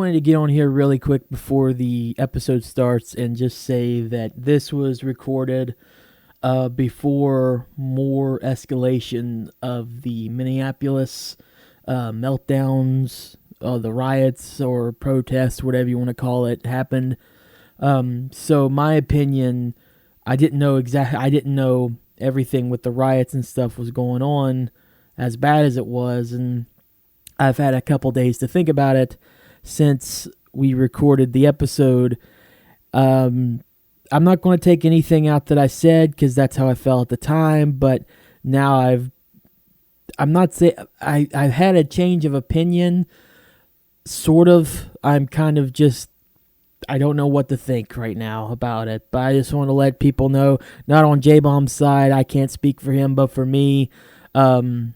wanted to get on here really quick before the episode starts and just say that this was recorded before more escalation of the Minneapolis meltdowns, the riots or protests, whatever you want to call it, happened. So my opinion, I didn't know everything with the riots and stuff was going on as bad as it was, and I've had a couple days to think about it since we recorded the episode. I'm not going to take anything out that I said because that's how I felt at the time, but now I've had a change of opinion, sort of. I'm kind of just, I don't know what to think right now about it, but I just want to let people know, not on J-Bomb's side, I can't speak for him, but for me, I'm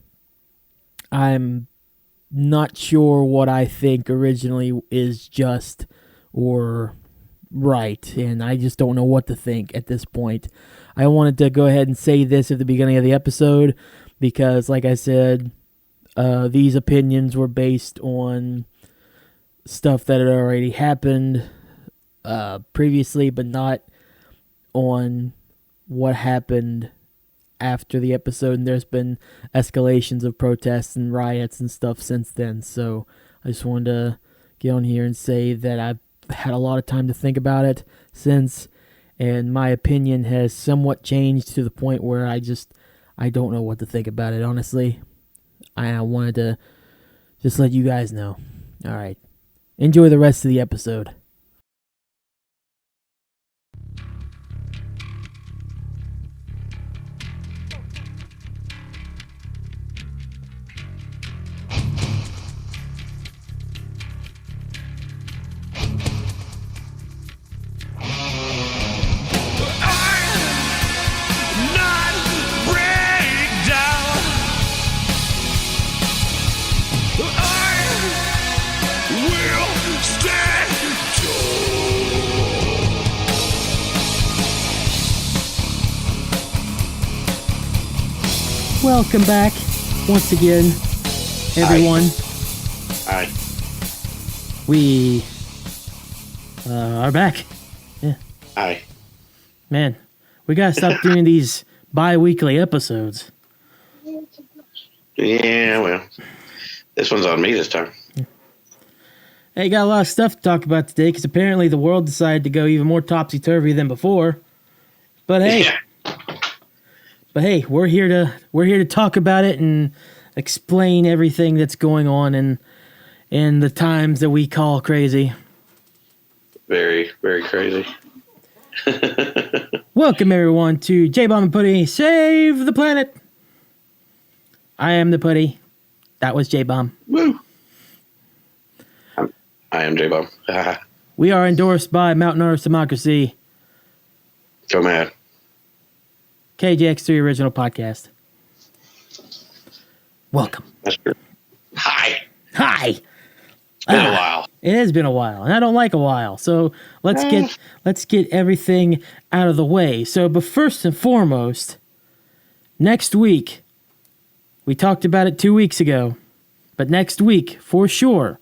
not sure what I think originally is just or right, and I just don't know what to think at this point. I wanted to go ahead and say this at the beginning of the episode because, like I said, these opinions were based on stuff that had already happened previously, but not on what happened after the episode, and there's been escalations of protests and riots and stuff since then. So I just wanted to get on here and say that I've had a lot of time to think about it since, and my opinion has somewhat changed to the point where I don't know what to think about it, honestly. I wanted to just let you guys know. All right. Enjoy the rest of the episode. Welcome back once again, everyone. Hi. We are back. Yeah. Hi. Man, we gotta stop doing these bi-weekly episodes. Yeah, well, this one's on me this time. Hey, got a lot of stuff to talk about today because apparently the world decided to go even more topsy-turvy than before. But hey. Yeah. But hey, we're here to talk about it and explain everything that's going on in the times that we call crazy. Very, very crazy. Welcome everyone to J-Bomb and Putty Save the Planet. I am the Putty. That was J-Bomb. Woo. I am J-Bomb. We are endorsed by Mountain Earth Democracy. Go mad. KJX3 Original Podcast. Welcome. That's true. Hi. Hi. It's been a while. It has been a while, and I don't like a while. So let's get everything out of the way. So, but first and foremost, next week, we talked about it 2 weeks ago, but next week for sure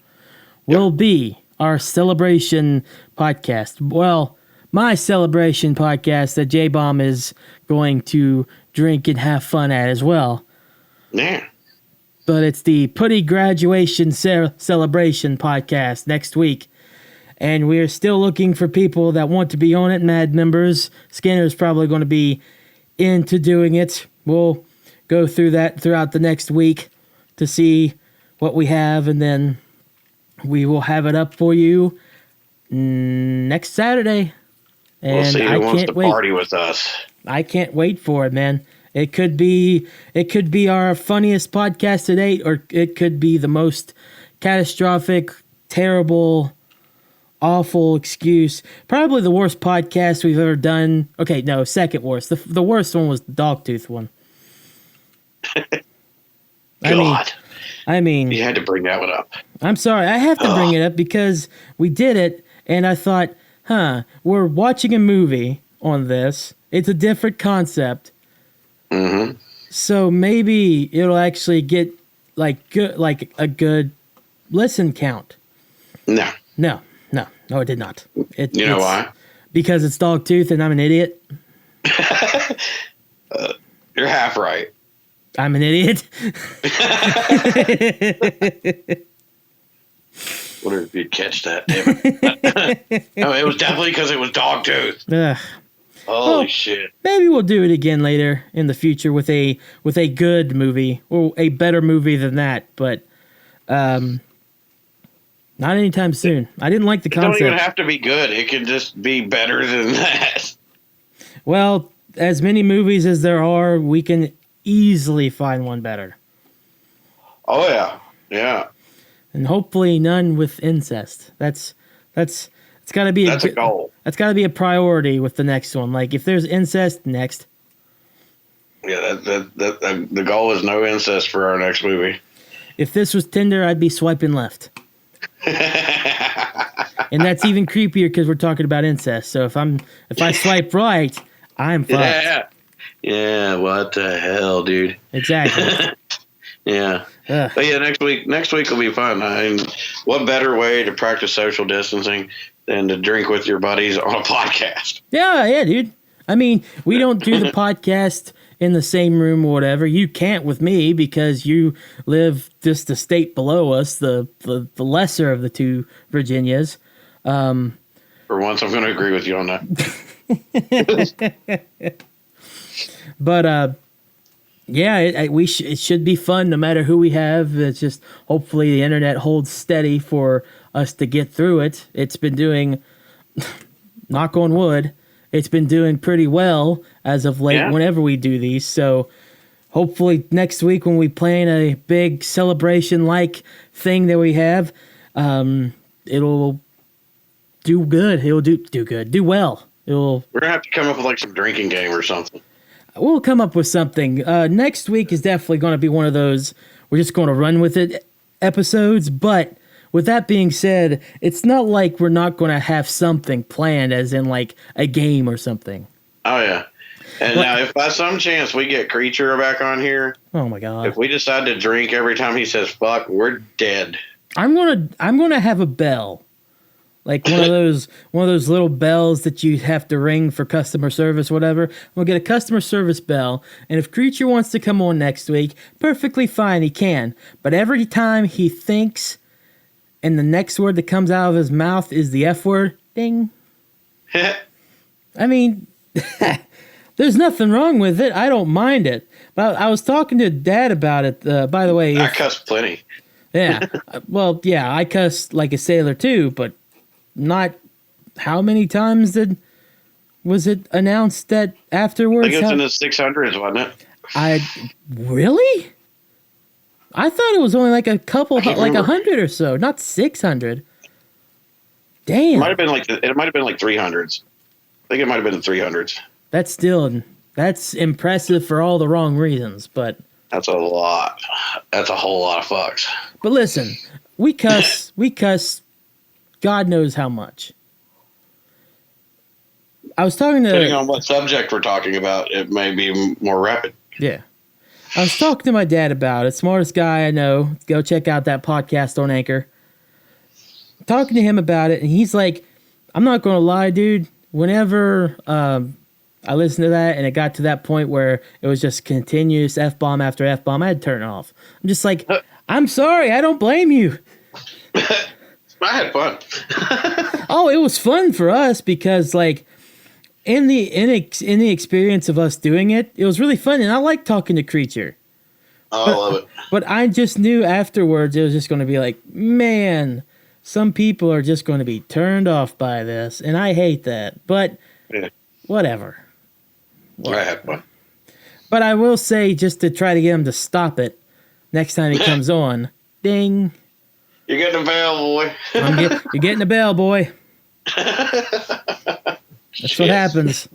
will be our celebration podcast. Well, my celebration podcast that J-Bomb is going to drink and have fun at as well. Yeah. But it's the Putty Graduation Celebration podcast next week. And we're still looking for people that want to be on it, Mad members. Skinner's probably going to be into doing it. We'll go through that throughout the next week to see what we have, and then we will have it up for you next Saturday. And we'll see who wants to party with us. I can't wait for it, man. It could be our funniest podcast to date, or it could be the most catastrophic, terrible, awful excuse. Probably the worst podcast we've ever done. Okay, no, second worst. The worst one was the Dogtooth one. I mean, you had to bring that one up. I'm sorry, I have to bring it up because we did it, and I thought, we're watching a movie on this. It's a different concept. Mm-hmm. So maybe it'll actually get like a good listen count. No. No, it did not. You know why? Because it's Dogtooth and I'm an idiot. You're half right. I'm an idiot. Wonder if you'd catch that. Damn it. No, it was definitely because it was Dogtooth. Holy shit. Maybe we'll do it again later in the future with a good movie or a better movie than that, but not anytime soon. I didn't like the concept. It don't even have to be good. It can just be better than that. Well, as many movies as there are, we can easily find one better. Oh yeah. Yeah. And hopefully none with incest. That's it's got to be a goal. That's got to be a priority with the next one. Like if there's incest, next. Yeah, the goal is no incest for our next movie. If this was Tinder, I'd be swiping left. And that's even creepier because we're talking about incest. So if I swipe right, I'm fucked. Yeah, what the hell, dude? Exactly. Yeah. But yeah, next week will be fun. I mean, what better way to practice social distancing than to drink with your buddies on a podcast? Yeah, dude. I mean, we don't do the podcast in the same room or whatever. You can't with me because you live just a state below us, the lesser of the two Virginias. For once, I'm going to agree with you on that. But yeah, it should be fun no matter who we have. It's just hopefully the internet holds steady for us to get through it. It's been doing, knock on wood, it's been doing pretty well as of late whenever we do these. So hopefully next week when we plan a big celebration-like thing that we have, it'll do good. It'll do good. Do well. We're going to have to come up with like some drinking game or something. We'll come up with something. Next week is definitely going to be one of those we're just going to run with it episodes. But with that being said, it's not like we're not going to have something planned as in like a game or something. Oh, yeah. And now if by some chance we get Creature back on here. Oh, my God. If we decide to drink every time he says fuck, we're dead. I'm gonna have a bell. Like one of those little bells that you have to ring for customer service, whatever. We'll get a customer service bell, and if Creature wants to come on next week, perfectly fine, he can. But every time he thinks, and the next word that comes out of his mouth is the F word, ding. I mean, there's nothing wrong with it. I don't mind it. But I was talking to Dad about it. By the way, I cuss plenty. Yeah, well, yeah, I cuss like a sailor too, but. Not how many times was it announced that afterwards? I think it's in the 600s, wasn't it? Really? I thought it was only like a couple, like 100 or so, not 600. Damn. It might have been like 300s. I think it might have been the 300s. That's impressive for all the wrong reasons, but that's a lot. That's a whole lot of fucks. But listen, we cuss. God knows how much. I was talking to... Depending on what subject we're talking about, it may be more rapid. Yeah. I was talking to my dad about it. Smartest guy I know. Go check out that podcast on Anchor. Talking to him about it, and he's like, I'm not going to lie, dude. Whenever I listened to that, and it got to that point where it was just continuous F-bomb after F-bomb, I had to turn it off. I'm just like, I'm sorry. I don't blame you. I had fun. Oh, it was fun for us because, like, in the experience of us doing it, it was really fun, and I like talking to Creature. Oh, I love it. But I just knew afterwards it was just going to be like, man, some people are just going to be turned off by this, and I hate that. But whatever. I had fun. But I will say, just to try to get him to stop it, next time he comes on, ding. You're getting a bell, boy. You're getting a bell, boy. That's what happens.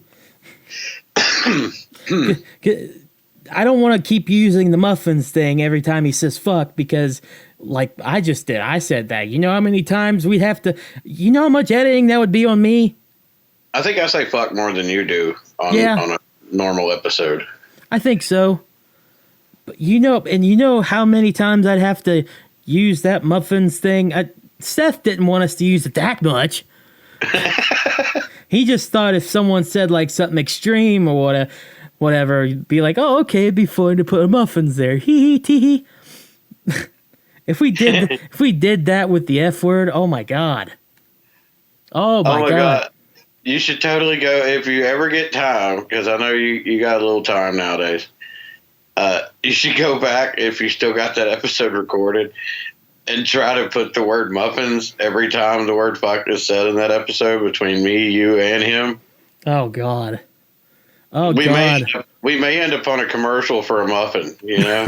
I don't want to keep using the muffins thing every time he says fuck because, like I just did. I said that. You know how many times we'd have to... You know how much editing that would be on me? I think I say fuck more than you do on a normal episode. I think so. But you know how many times I'd have to use that muffins thing. Seth didn't want us to use it that much. He just thought if someone said like something extreme or whatever, you'd be like, oh, okay, it'd be fun to put muffins there. Hee tee hee. If we did that with the F word, oh my god. Oh my god. You should totally go if you ever get time, because I know you got a little time nowadays. You should go back if you still got that episode recorded and try to put the word muffins every time the word fuck is said in that episode between me, you, and him. Oh god. Oh god. We may end up on a commercial for a muffin, you know?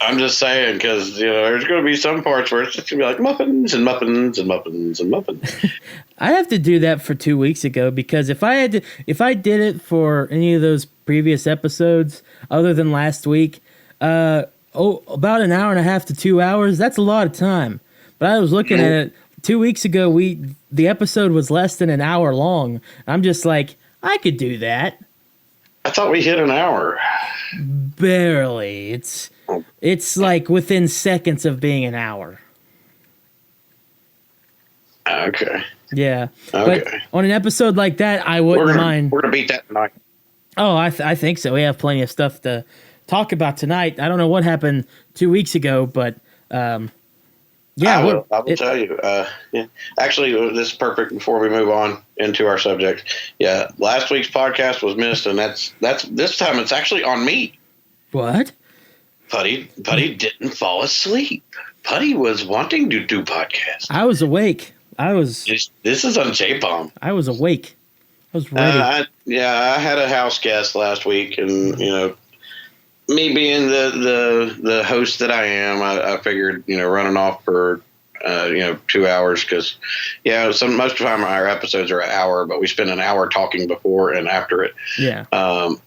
I'm just saying, because, you know, there's going to be some parts where it's just going to be like muffins and muffins and muffins and muffins. I have to do that for 2 weeks ago, because if I did it for any of those previous episodes other than last week, about an hour and a half to 2 hours, that's a lot of time. But I was looking at it 2 weeks ago, the episode was less than an hour long. I'm just like, I could do that. I thought we hit an hour. Barely. It's like within seconds of being an hour. Okay. Yeah. Okay. But on an episode like that, I wouldn't mind. We're going to beat that tonight. Oh, I think so. We have plenty of stuff to talk about tonight. I don't know what happened 2 weeks ago, but yeah. I will tell you. Yeah. Actually, this is perfect before we move on into our subject. Yeah, last week's podcast was missed, and that's this time it's actually on me. What? Putty didn't fall asleep. Putty was wanting to do podcasts. I was awake. This is on J-Bomb. I was awake. I was ready. I had a house guest last week, and you know, me being the host that I am, I figured, you know, running off for 2 hours, because most of the time our episodes are an hour, but we spend an hour talking before and after it. Yeah.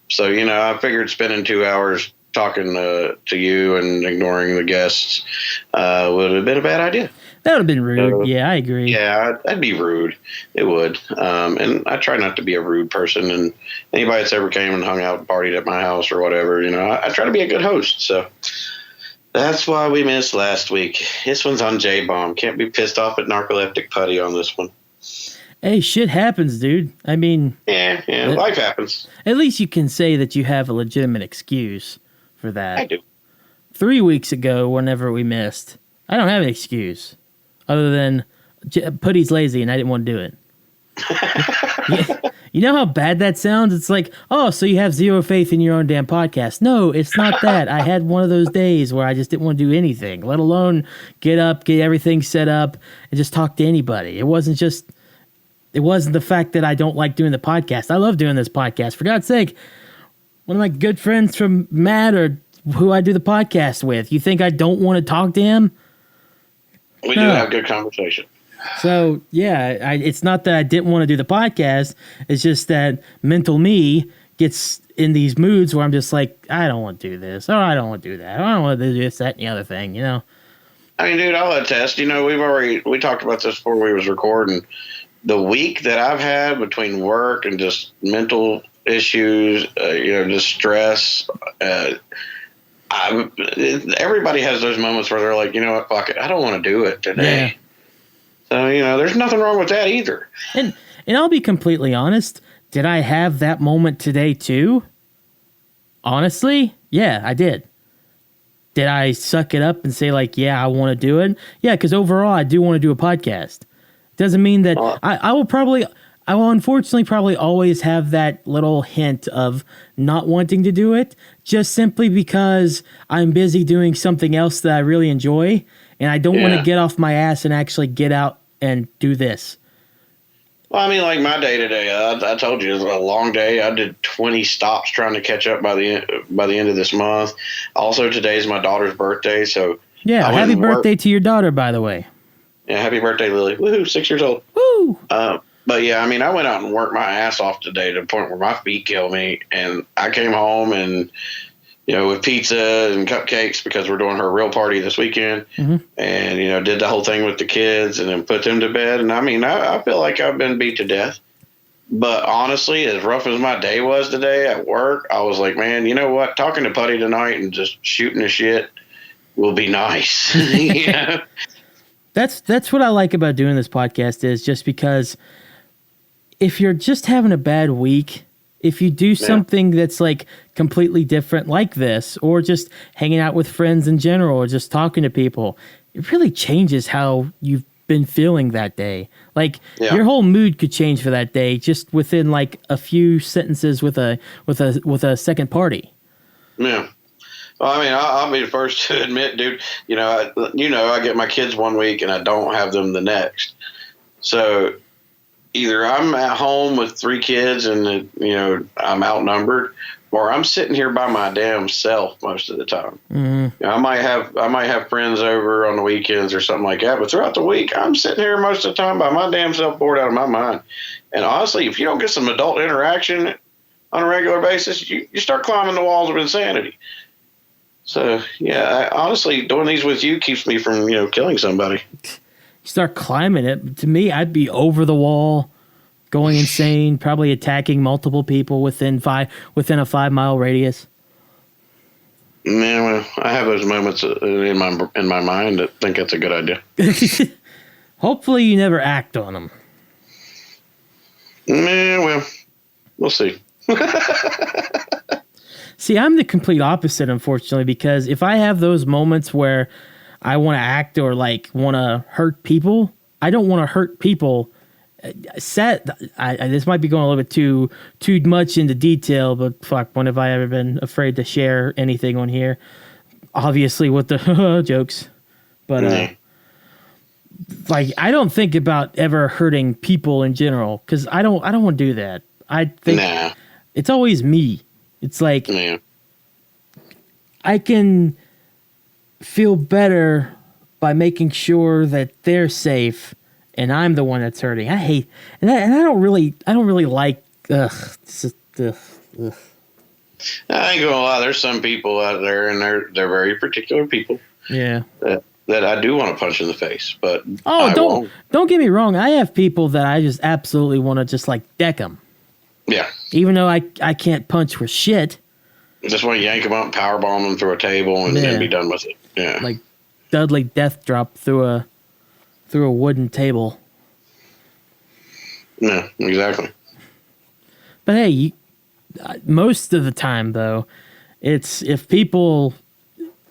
So you know, I figured spending 2 hours talking to you and ignoring the guests would have been a bad idea. That would have been rude. Yeah, I agree. Yeah, that'd be rude. It would. And I try not to be a rude person. And anybody that's ever came and hung out and partied at my house or whatever, you know, I try to be a good host. So that's why we missed last week. This one's on J-Bomb. Can't be pissed off at narcoleptic Putty on this one. Hey, shit happens, dude. I mean... Yeah, life happens. At least you can say that you have a legitimate excuse for that. I do. 3 weeks ago, whenever we missed, I don't have an excuse. Other than Putty's lazy and I didn't want to do it. You know how bad that sounds? It's like, oh, so you have zero faith in your own damn podcast. No, it's not that. I had one of those days where I just didn't want to do anything, let alone get up, get everything set up, and just talk to anybody. It wasn't the fact that I don't like doing the podcast. I love doing this podcast. For God's sake, one of my good friends from Matt, or who I do the podcast with, you think I don't want to talk to him? We do have good conversation. So, yeah, it's not that I didn't want to do the podcast. It's just that mental me gets in these moods where I'm just like, I don't want to do this, or I don't want to do that, or I don't want to do this, that, and the other thing, you know? I mean, dude, I'll attest. You know, we talked about this before we was recording. The week that I've had between work and just mental issues, just stress, everybody has those moments where they're like, you know what, fuck it, I don't want to do it today. Yeah. So, you know, there's nothing wrong with that either. And I'll be completely honest, did I have that moment today too? Honestly, yeah, I did. Did I suck it up and say like, yeah, I want to do it? Yeah, because overall I do want to do a podcast. Doesn't mean that I will unfortunately probably always have that little hint of not wanting to do it, just simply because I'm busy doing something else that I really enjoy, and I don't want to get off my ass and actually get out and do this. Well, I mean, like my day today, I told you it was a long day. I did 20 stops trying to catch up by the end of this month. Also, today's my daughter's birthday, so yeah, happy birthday to your daughter, by the way. Yeah, happy birthday, Lily. Woohoo, 6 years old. Woo! But yeah, I mean, I went out and worked my ass off today to the point where my feet kill me, and I came home and, you know, with pizza and cupcakes because we're doing her real party this weekend, and, you know, did the whole thing with the kids and then put them to bed. And I mean, I feel like I've been beat to death. But honestly, as rough as my day was today at work, I was like, man, you know what? Talking to Putty tonight and just shooting the shit will be nice. You know? That's what I like about doing this podcast is just because if you're just having a bad week, if you do something that's like completely different like this, or just hanging out with friends in general, or just talking to people, it really changes how you've been feeling that day. Like your whole mood could change for that day just within like a few sentences with a second party. Yeah. Well, I mean, I'll be the first to admit, dude. I get my kids one week and I don't have them the next. So either I'm at home with 3 kids and I'm outnumbered, or I'm sitting here by my damn self most of the time. Mm-hmm. I might have friends over on the weekends or something like that, but throughout the week, I'm sitting here most of the time by my damn self, bored out of my mind. And honestly, if you don't get some adult interaction on a regular basis, you start climbing the walls of insanity. So, honestly, doing these with you keeps me from, killing somebody. You start climbing it. To me, I'd be over the wall, going insane, probably attacking multiple people within a 5-mile radius. Yeah, well, I have those moments in my mind that think that's a good idea. Hopefully you never act on them. Yeah, well, we'll see. See, I'm the complete opposite, unfortunately, because if I have those moments where I want to act or like want to hurt people, I don't want to hurt people. This might be going a little bit too much into detail, but fuck, when have I ever been afraid to share anything on here? Obviously with the jokes, but like I don't think about ever hurting people in general because I don't want to do that. I think it's always me. It's like I can feel better by making sure that they're safe and I'm the one that's hurting. I hate and I don't really like I ain't gonna lie, there's some people out there and they're very particular people. Yeah. That I do want to punch in the face, but don't get me wrong. I have people that I just absolutely want to just like deck them. Yeah. Even though I can't punch for shit. Just want to yank them up, powerbomb them through a table, and then be done with it. Yeah. Like Dudley Death Drop through a wooden table. Yeah, exactly. But hey, most of the time though, it's if people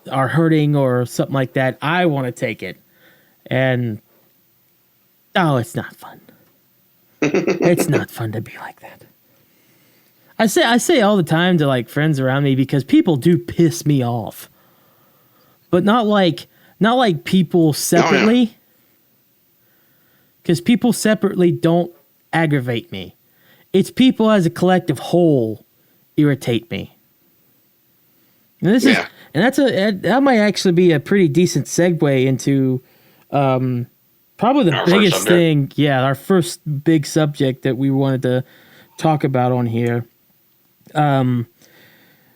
are hurting or something like that, I want to take it, and it's not fun. It's not fun to be like that. I say all the time to like friends around me because people do piss me off, but not like people separately. Because people separately don't aggravate me. It's people as a collective whole irritate me. And that might actually be a pretty decent segue into probably the biggest thing. Yeah, our first big subject that we wanted to talk about on here.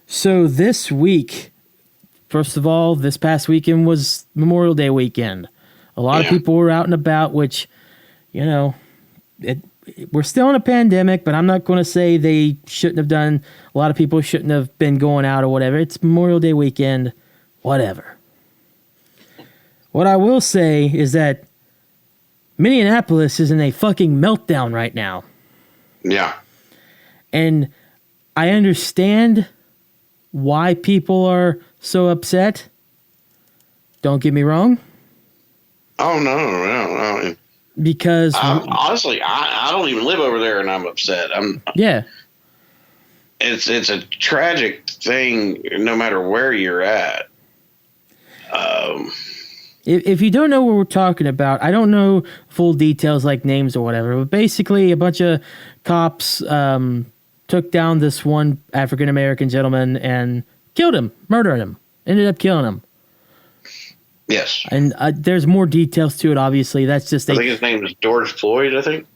So this week, first of all, this past weekend was Memorial Day weekend. A lot of people were out and about, which, we're still in a pandemic, but I'm not going to say they shouldn't have done. A lot of people shouldn't have been going out or whatever. It's Memorial Day weekend, whatever. What I will say is that Minneapolis is in a fucking meltdown right now. Yeah. And I understand why people are so upset. Don't get me wrong. Oh, no. Because honestly, I don't even live over there, and I'm upset. It's a tragic thing, no matter where you're at. If you don't know what we're talking about, I don't know full details like names or whatever, but basically a bunch of cops took down this one African-American gentleman and killed him, murdered him, ended up killing him. Yes. And there's more details to it, obviously. That's just... I think his name is George Floyd, I think.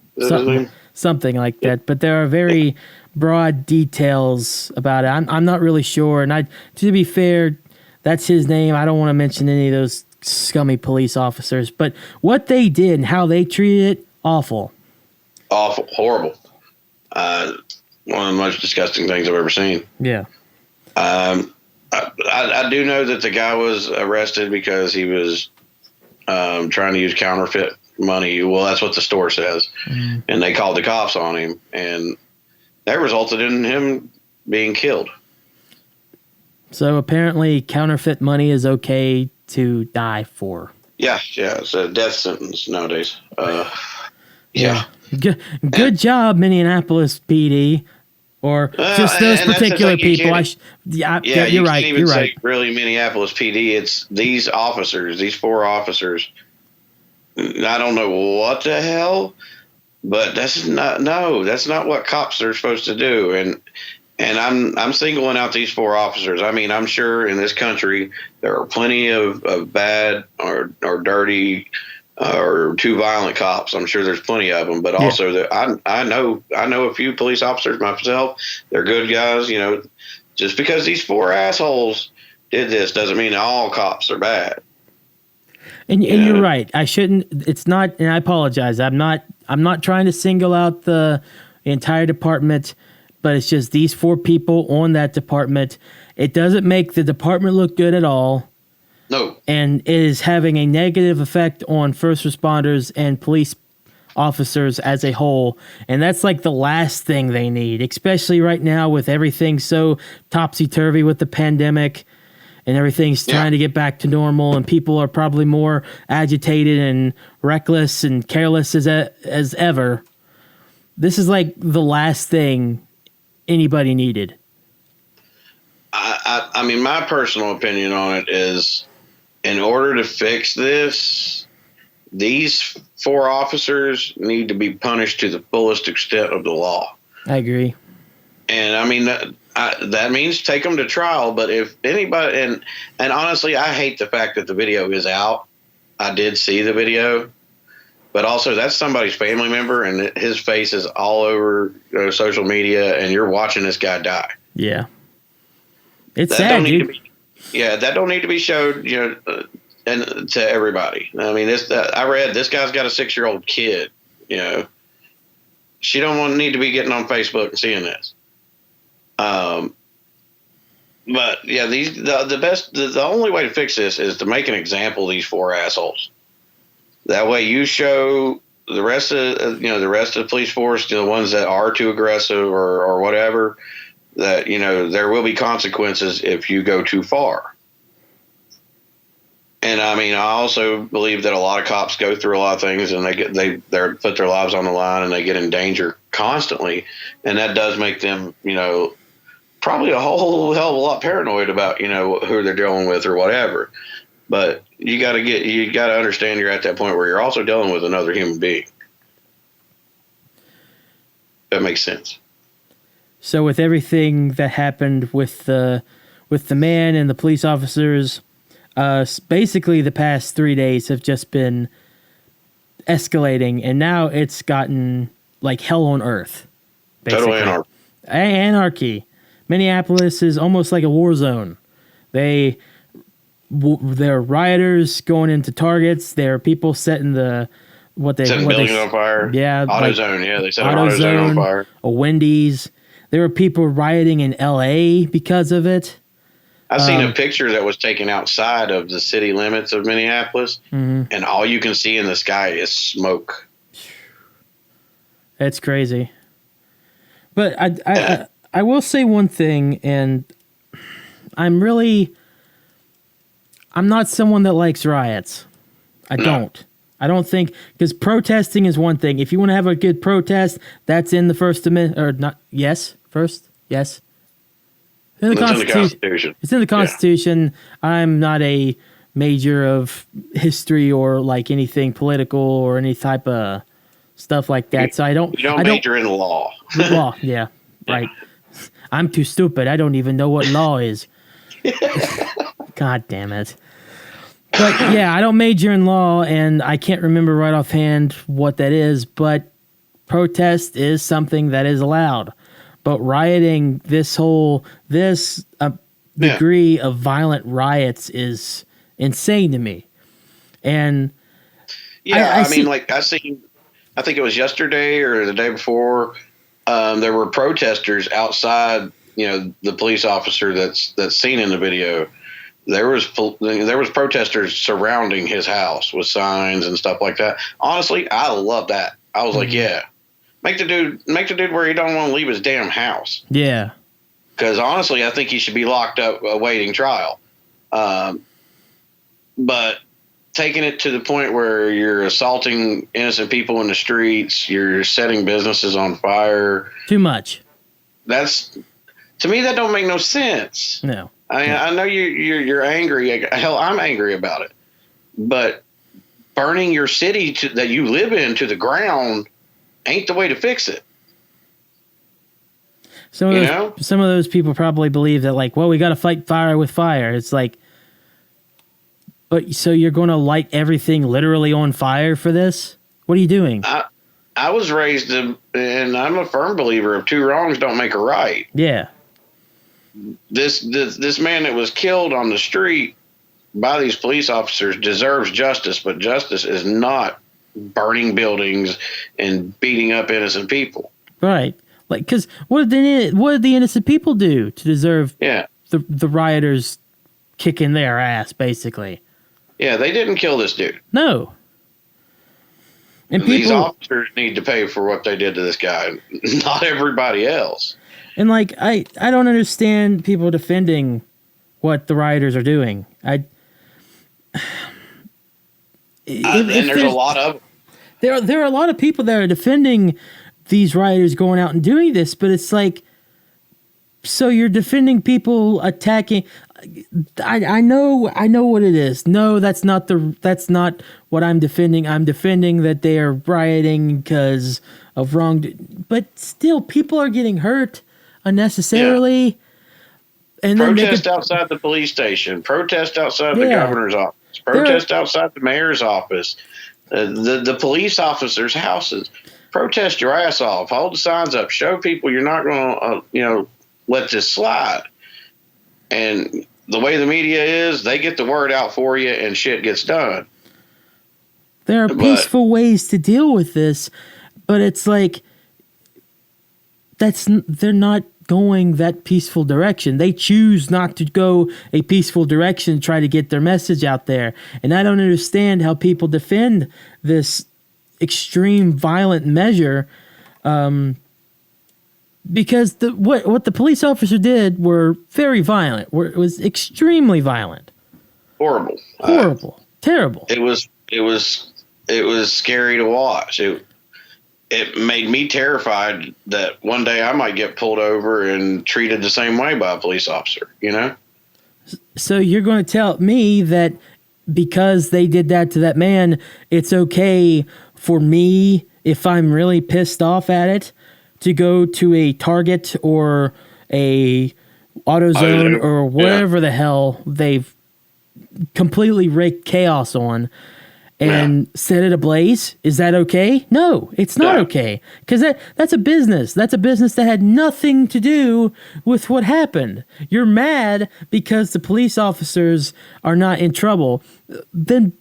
Something like that. But there are very broad details about it. I'm not really sure. And to be fair, that's his name. I don't want to mention any of those scummy police officers. But what they did and how they treated it, awful. Awful. Horrible. One of the most disgusting things I've ever seen. Yeah. I do know that the guy was arrested because he was trying to use counterfeit money. Well, that's what the store says. And they called the cops on him, and that resulted in him being killed. So apparently counterfeit money is okay to die for. Yeah, it's a death sentence nowadays. Yeah. Good job, Minneapolis PD, or just those particular people. You're right. You can't even say right. really Minneapolis PD. It's these officers, these 4 officers. I don't know what the hell, but that's not what cops are supposed to do. And I'm singling out these 4 officers. I mean, I'm sure in this country there are plenty of bad or dirty or too violent cops. I'm sure there's plenty of them, but also I know a few police officers myself. They're good guys. You know, just because these 4 assholes did this doesn't mean all cops are bad. And you're right. I shouldn't. It's not. And I apologize. I'm not trying to single out the entire department, but it's just these 4 people on that department. It doesn't make the department look good at all. No. And it is having a negative effect on first responders and police officers as a whole. And that's like the last thing they need, especially right now with everything so topsy-turvy with the pandemic and everything's trying to get back to normal, and people are probably more agitated and reckless and careless as ever. This is like the last thing anybody needed. I mean, my personal opinion on it is, in order to fix this, these 4 officers need to be punished to the fullest extent of the law. I agree. And I mean, that means take them to trial. But if anybody, and honestly, I hate the fact that the video is out. I did see the video, but also that's somebody's family member, and his face is all over social media, and you're watching this guy die. Yeah. It's sad, dude. That don't need to be showed, and to everybody. I mean, I read this guy's got a 6-year-old kid. She don't need to be getting on Facebook and seeing this. But yeah, the only way to fix this is to make an example of these 4 assholes. That way, you show the rest of the police force, the ones that are too aggressive or whatever, that there will be consequences if you go too far. And I mean, I also believe that a lot of cops go through a lot of things, and they put their lives on the line, and they get in danger constantly, and that does make them probably a whole hell of a lot paranoid about who they're dealing with or whatever. But you got to understand you're at that point where you're also dealing with another human being. That makes sense. So with everything that happened with the man and the police officers, basically the past 3 days have just been escalating, and now it's gotten like hell on earth. Basically. Total anarchy. Minneapolis is almost like a war zone. There are rioters going into Targets. There are people setting buildings on fire. Yeah, AutoZone. They set an AutoZone on fire. A Wendy's. There were people rioting in L.A. because of it. I've seen a picture that was taken outside of the city limits of Minneapolis, and all you can see in the sky is smoke. That's crazy. But I will say one thing, and I'm not someone that likes riots. I don't think, because protesting is one thing. If you want to have a good protest, that's in the First Amendment, or not? Yes, first, yes. It's in the Constitution. It's in the Constitution. Yeah. I'm not a major of history or like anything political or any type of stuff like that. So I don't. You don't major in law. Law, yeah, right. I'm too stupid. I don't even know what law is. God damn it. But yeah, I don't major in law, and I can't remember right offhand what that is, but protest is something that is allowed. But rioting, this degree of violent riots is insane to me. And I mean, I think it was yesterday or the day before, there were protesters outside, the police officer that's seen in the video. there was protesters surrounding his house with signs and stuff like that. Honestly, I love that. I was like, yeah, make the dude where he don't want to leave his damn house. Yeah. Because honestly, I think he should be locked up awaiting trial. But taking it to the point where you're assaulting innocent people in the streets, you're setting businesses on fire. Too much. To me, that don't make no sense. No. I know you're angry. Hell, I'm angry about it. But burning your city that you live in to the ground ain't the way to fix it. Some of those people probably believe that, like, well, we got to fight fire with fire. It's like, but so you're going to light everything literally on fire for this? What are you doing? I was raised, and I'm a firm believer of two wrongs don't make a right. Yeah. This man that was killed on the street by these police officers deserves justice, but justice is not burning buildings and beating up innocent people. Right. Like, because what did the innocent people do to deserve the rioters kicking their ass, basically? Yeah, they didn't kill this dude. No. And these officers need to pay for what they did to this guy, not everybody else. And, like, I don't understand people defending what the rioters are doing. And there's a lot of there are a lot of people that are defending these rioters going out and doing this, but it's like, so you're defending people attacking. I know what it is. No, that's not what I'm defending. I'm defending that they are rioting because of wrong. But still, people are getting hurt unnecessarily. Yeah. And then protest outside the police station. Protest outside the governor's office. Protest outside the mayor's office. The police officers' houses. Protest your ass off. Hold the signs up. Show people you're not going to, let this slide. And the way the media is, they get the word out for you and shit gets done. There are peaceful ways to deal with this, but it's like they're not going that peaceful direction. They choose not to go a peaceful direction, try to get their message out there. And I don't understand how people defend this extreme violent measure, because what the police officer did were very violent. It was extremely violent. Horrible. Terrible. It was scary to watch. It made me terrified that one day I might get pulled over and treated the same way by a police officer, So you're going to tell me that because they did that to that man, it's okay for me, if I'm really pissed off at it, to go to a Target or a AutoZone or whatever the hell they've completely raked chaos on and set it ablaze? Is that okay? No, it's not okay. Because that's a business. That's a business that had nothing to do with what happened. You're mad because the police officers are not in trouble. Then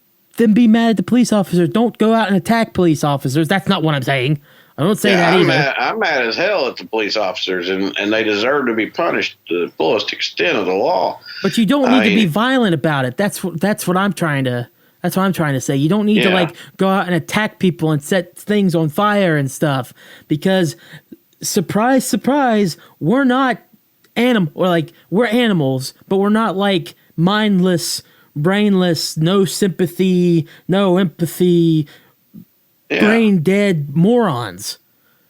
be mad at the police officers. Don't go out and attack police officers. That's not what I'm saying. I don't say that either. I'm mad as hell at the police officers, and they deserve to be punished to the fullest extent of the law. But you don't need to be violent about it. That's what I'm trying to say. You don't need to go out and attack people and set things on fire and stuff, because surprise, surprise, we're not we're animals, but we're not like mindless, brainless, no sympathy, no empathy, brain dead morons.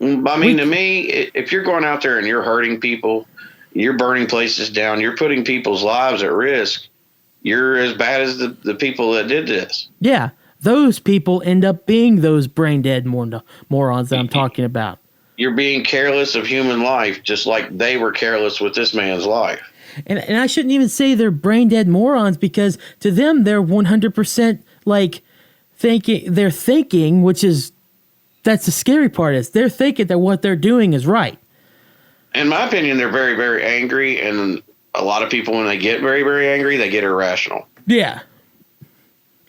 I mean, to me, if you're going out there and you're hurting people, you're burning places down, you're putting people's lives at risk, you're as bad as the people that did this. Yeah, those people end up being those brain dead morons that I'm talking about. You're being careless of human life, just like they were careless with this man's life. And I shouldn't even say they're brain dead morons, because to them they're 100% like thinking. They're thinking, that's the scary part, is they're thinking that what they're doing is right. In my opinion, they're very, very angry, and a lot of people, when they get very, very angry, they get irrational. Yeah.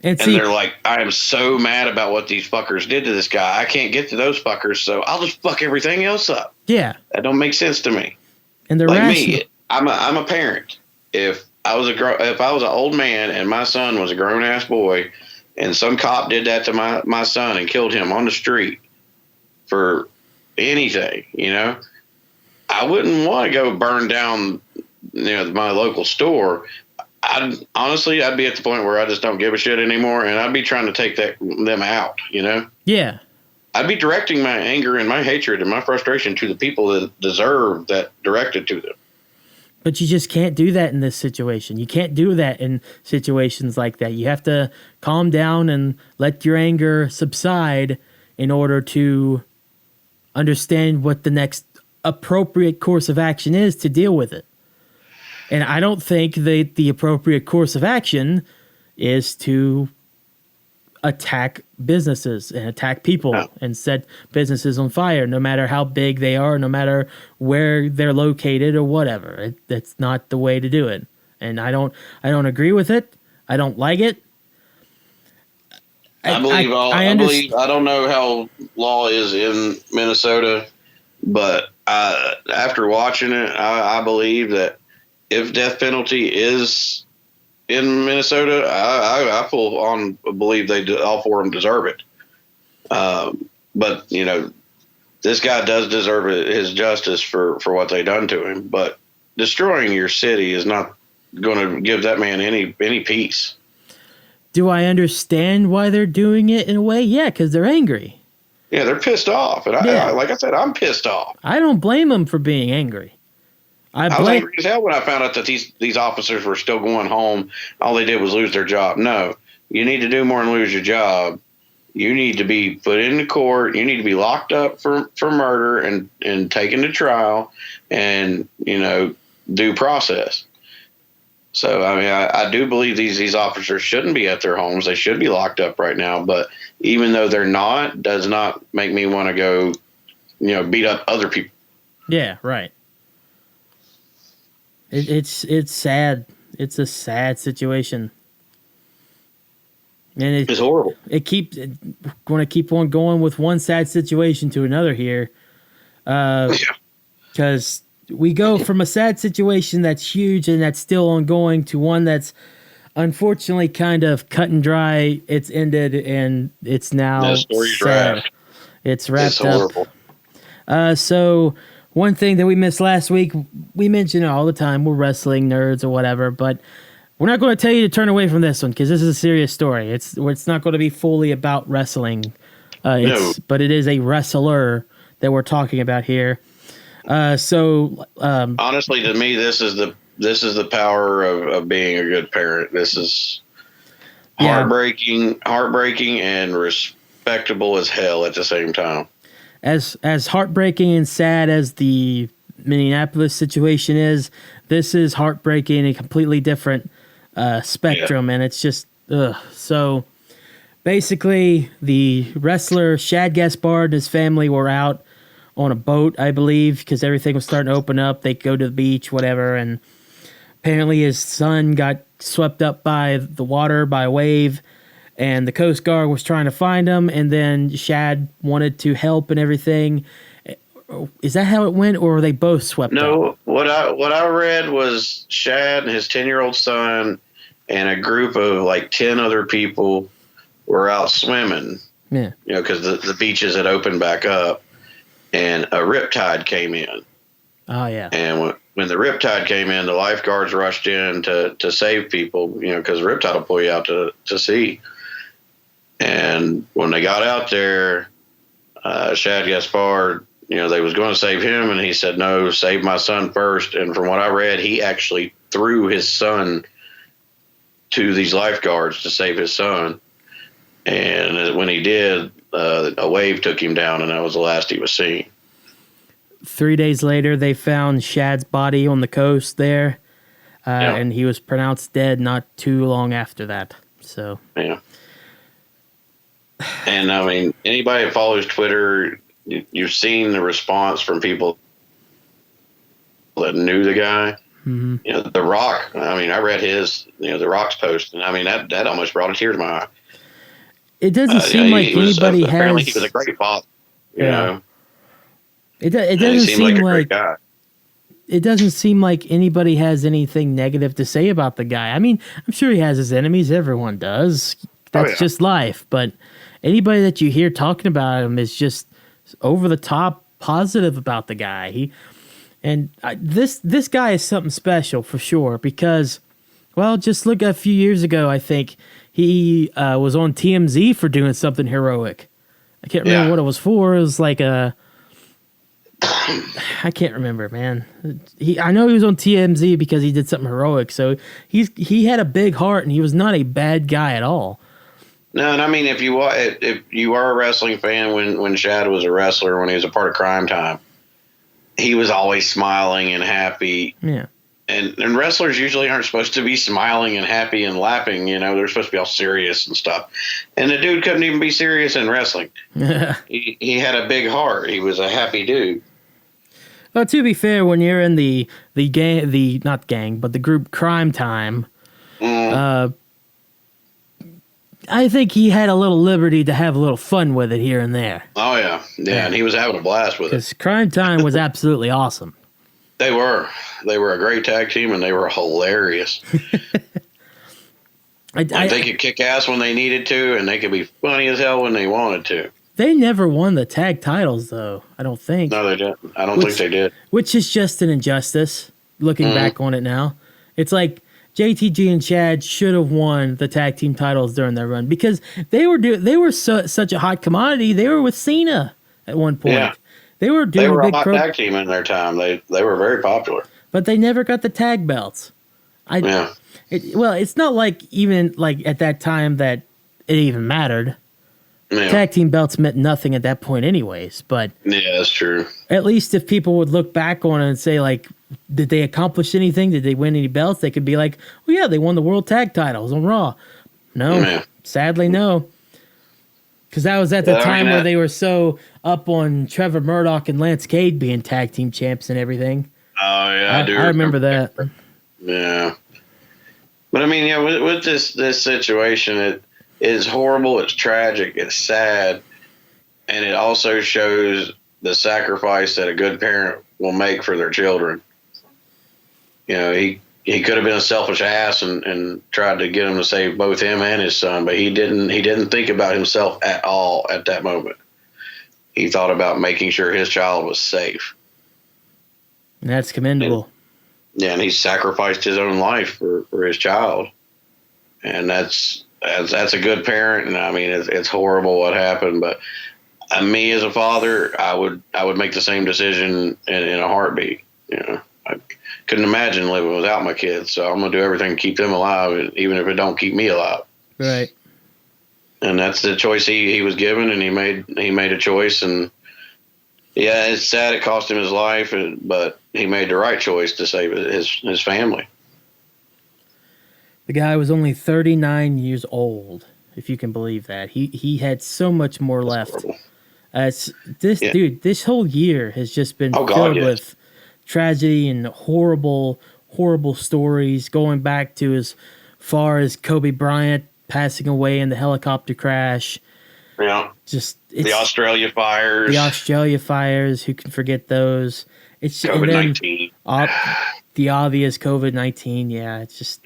And they're like, I am so mad about what these fuckers did to this guy. I can't get to those fuckers, so I'll just fuck everything else up. Yeah. That don't make sense to me. And they're like rational. Me, I'm a parent. If if I was an old man and my son was a grown ass boy, and some cop did that to my son and killed him on the street for anything, I wouldn't want to go burn down, my local store. I'd be at the point where I just don't give a shit anymore, and I'd be trying to take them out, Yeah. I'd be directing my anger and my hatred and my frustration to the people that deserve that directed to them. But you just can't do that in this situation. You can't do that in situations like that. You have to calm down and let your anger subside in order to understand what the next appropriate course of action is to deal with it. And I don't think that the appropriate course of action is to attack businesses and attack people and set businesses on fire, no matter how big they are, no matter where they're located or whatever. That's not the way to do it. And I don't agree with it. I don't like it. I don't know how law is in Minnesota, but after watching it, I believe that if death penalty is in Minnesota, I full on believe all four of them deserve it. But this guy does deserve his justice for what they done to him. But destroying your city is not going to give that man any peace. Do I understand why they're doing it in a way? Yeah, because they're angry. Yeah, they're pissed off, and like I said, I'm pissed off. I don't blame them for being angry. I was angry as hell when I found out that these officers were still going home. All they did was lose their job. No, you need to do more than lose your job. You need to be put into court. You need to be locked up for murder and taken to trial and, due process. So, I mean, I do believe these officers shouldn't be at their homes. They should be locked up right now. But even though they're not, does not make me want to go, beat up other people. Yeah, right. It's sad. It's a sad situation. And it's horrible. Going to keep on going with one sad situation to another here. Because we go from a sad situation that's huge and that's still ongoing to one that's unfortunately kind of cut and dry. It's ended and it's now sad. It's wrapped up. So one thing that we missed last week, we mention it all the time. We're wrestling nerds or whatever, but we're not going to tell you to turn away from this one because this is a serious story. It's not going to be fully about wrestling, no. But it is a wrestler that we're talking about here. Honestly, to me, this is the power of being a good parent. This is heartbreaking, and respectable as hell at the same time. As heartbreaking and sad as the Minneapolis situation is, this is heartbreaking in a completely different spectrum, and it's just ugh. So basically, the wrestler Shad Gaspard and his family were out on a boat, I believe, because everything was starting to open up. They go to the beach, whatever, and apparently his son got swept up by the water by a wave. And the Coast Guard was trying to find him, and then Shad wanted to help and everything. Is that how it went, or were they both swept up? No, what I read was Shad and his 10-year-old son and a group of like 10 other people were out swimming. Yeah. Because the beaches had opened back up, and a riptide came in. Oh, yeah. And when the riptide came in, the lifeguards rushed in to save people, because the riptide will pull you out to sea. And when they got out there, Shad Gaspard, they was going to save him, and he said, no, save my son first. And from what I read, he actually threw his son to these lifeguards to save his son. And when he did, a wave took him down, and that was the last he was seen. 3 days later, they found Shad's body on the coast there, and he was pronounced dead not too long after that. So yeah. And I mean, anybody that follows Twitter, you've seen the response from people that knew the guy. Mm-hmm. The Rock. I mean, I read his, the Rock's post, and I mean that almost brought a tear to my eye. It doesn't seem like anybody has. Apparently, he was a great father. You know, it doesn't seem like a like great guy. it doesn't seem like anybody has anything negative to say about the guy. I mean, I'm sure he has his enemies. Everyone does. That's just life. But anybody that you hear talking about him is just over the top positive about the guy. This guy is something special for sure because, well, just look at a few years ago. I think he was on TMZ for doing something heroic. I can't remember what it was for. It was like I can't remember, man. I know he was on TMZ because he did something heroic. So he had a big heart, and he was not a bad guy at all. No, and I mean, if you are a wrestling fan, when Shad was a wrestler, when he was a part of Crime Time, he was always smiling and happy. Yeah. And wrestlers usually aren't supposed to be smiling and happy and laughing. You know, they're supposed to be all serious and stuff. And the dude couldn't even be serious in wrestling. He had a big heart. He was a happy dude. Well, to be fair, when you're in the group Crime Time, I think he had a little liberty to have a little fun with it here and there. Oh, yeah. Yeah, and he was having a blast with it. Because Crime Time was absolutely awesome. They were. They were a great tag team, and they were hilarious. They could kick ass when they needed to, and they could be funny as hell when they wanted to. They never won the tag titles, though, I don't think. No, they didn't. I don't think they did. Which is just an injustice, looking back on it now. It's like JTG and Chad should have won the tag team titles during their run because they were such a hot commodity. They were with Cena at one point. Yeah. They were a hot tag team in their time. They were very popular. But they never got the tag belts. It's not like even like at that time that it even mattered. Yeah. Tag team belts meant nothing at that point anyways, but yeah, that's true. At least if people would look back on it and say, like, did they accomplish anything? Did they win any belts? They could be like, well, yeah, they won the world tag titles on Raw. No, sadly, no. Because that was at the time where they were so up on Trevor Murdoch and Lance Cade being tag team champs and everything. Oh, yeah, I remember that. Yeah. But, I mean, yeah, with this situation, it's horrible, it's tragic, it's sad, and it also shows the sacrifice that a good parent will make for their children. You know, he could have been a selfish ass and tried to get him to save both him and his son, but he didn't think about himself at all at that moment. He thought about making sure his child was safe. And that's commendable. And he sacrificed his own life for his child. And that's a good parent, and I mean it's horrible what happened, but me as a father, I would make the same decision in a heartbeat. You know, I couldn't imagine living without my kids, so I'm gonna do everything to keep them alive, even if it don't keep me alive. Right. And that's the choice he was given, and he made a choice, and yeah, it's sad it cost him his life, but he made the right choice to save his family. The guy was only 39 years old, if you can believe that. He had so much more left. Dude, this whole year has just been filled with tragedy and horrible, horrible stories, going back to as far as Kobe Bryant passing away in the helicopter crash. Yeah. The Australia fires. The Australia fires, who can forget those? It's COVID-19. The obvious COVID-19, yeah. It's just,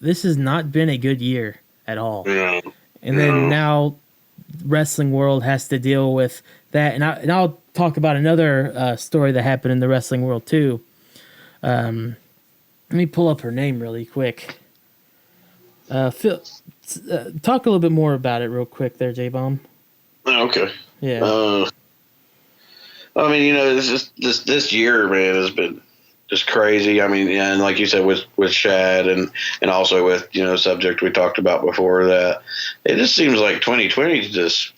this has not been a good year at all. No. And then now wrestling world has to deal with that. And I'll talk about another story that happened in the wrestling world too. Let me pull up her name really quick. Phil, talk a little bit more about it real quick there, J-Bomb. Okay. Yeah. I mean, you know, this year, man, has been just crazy. I mean, and like you said, with Shad and also with, you know, subject we talked about before that, it just seems like 2020 is just,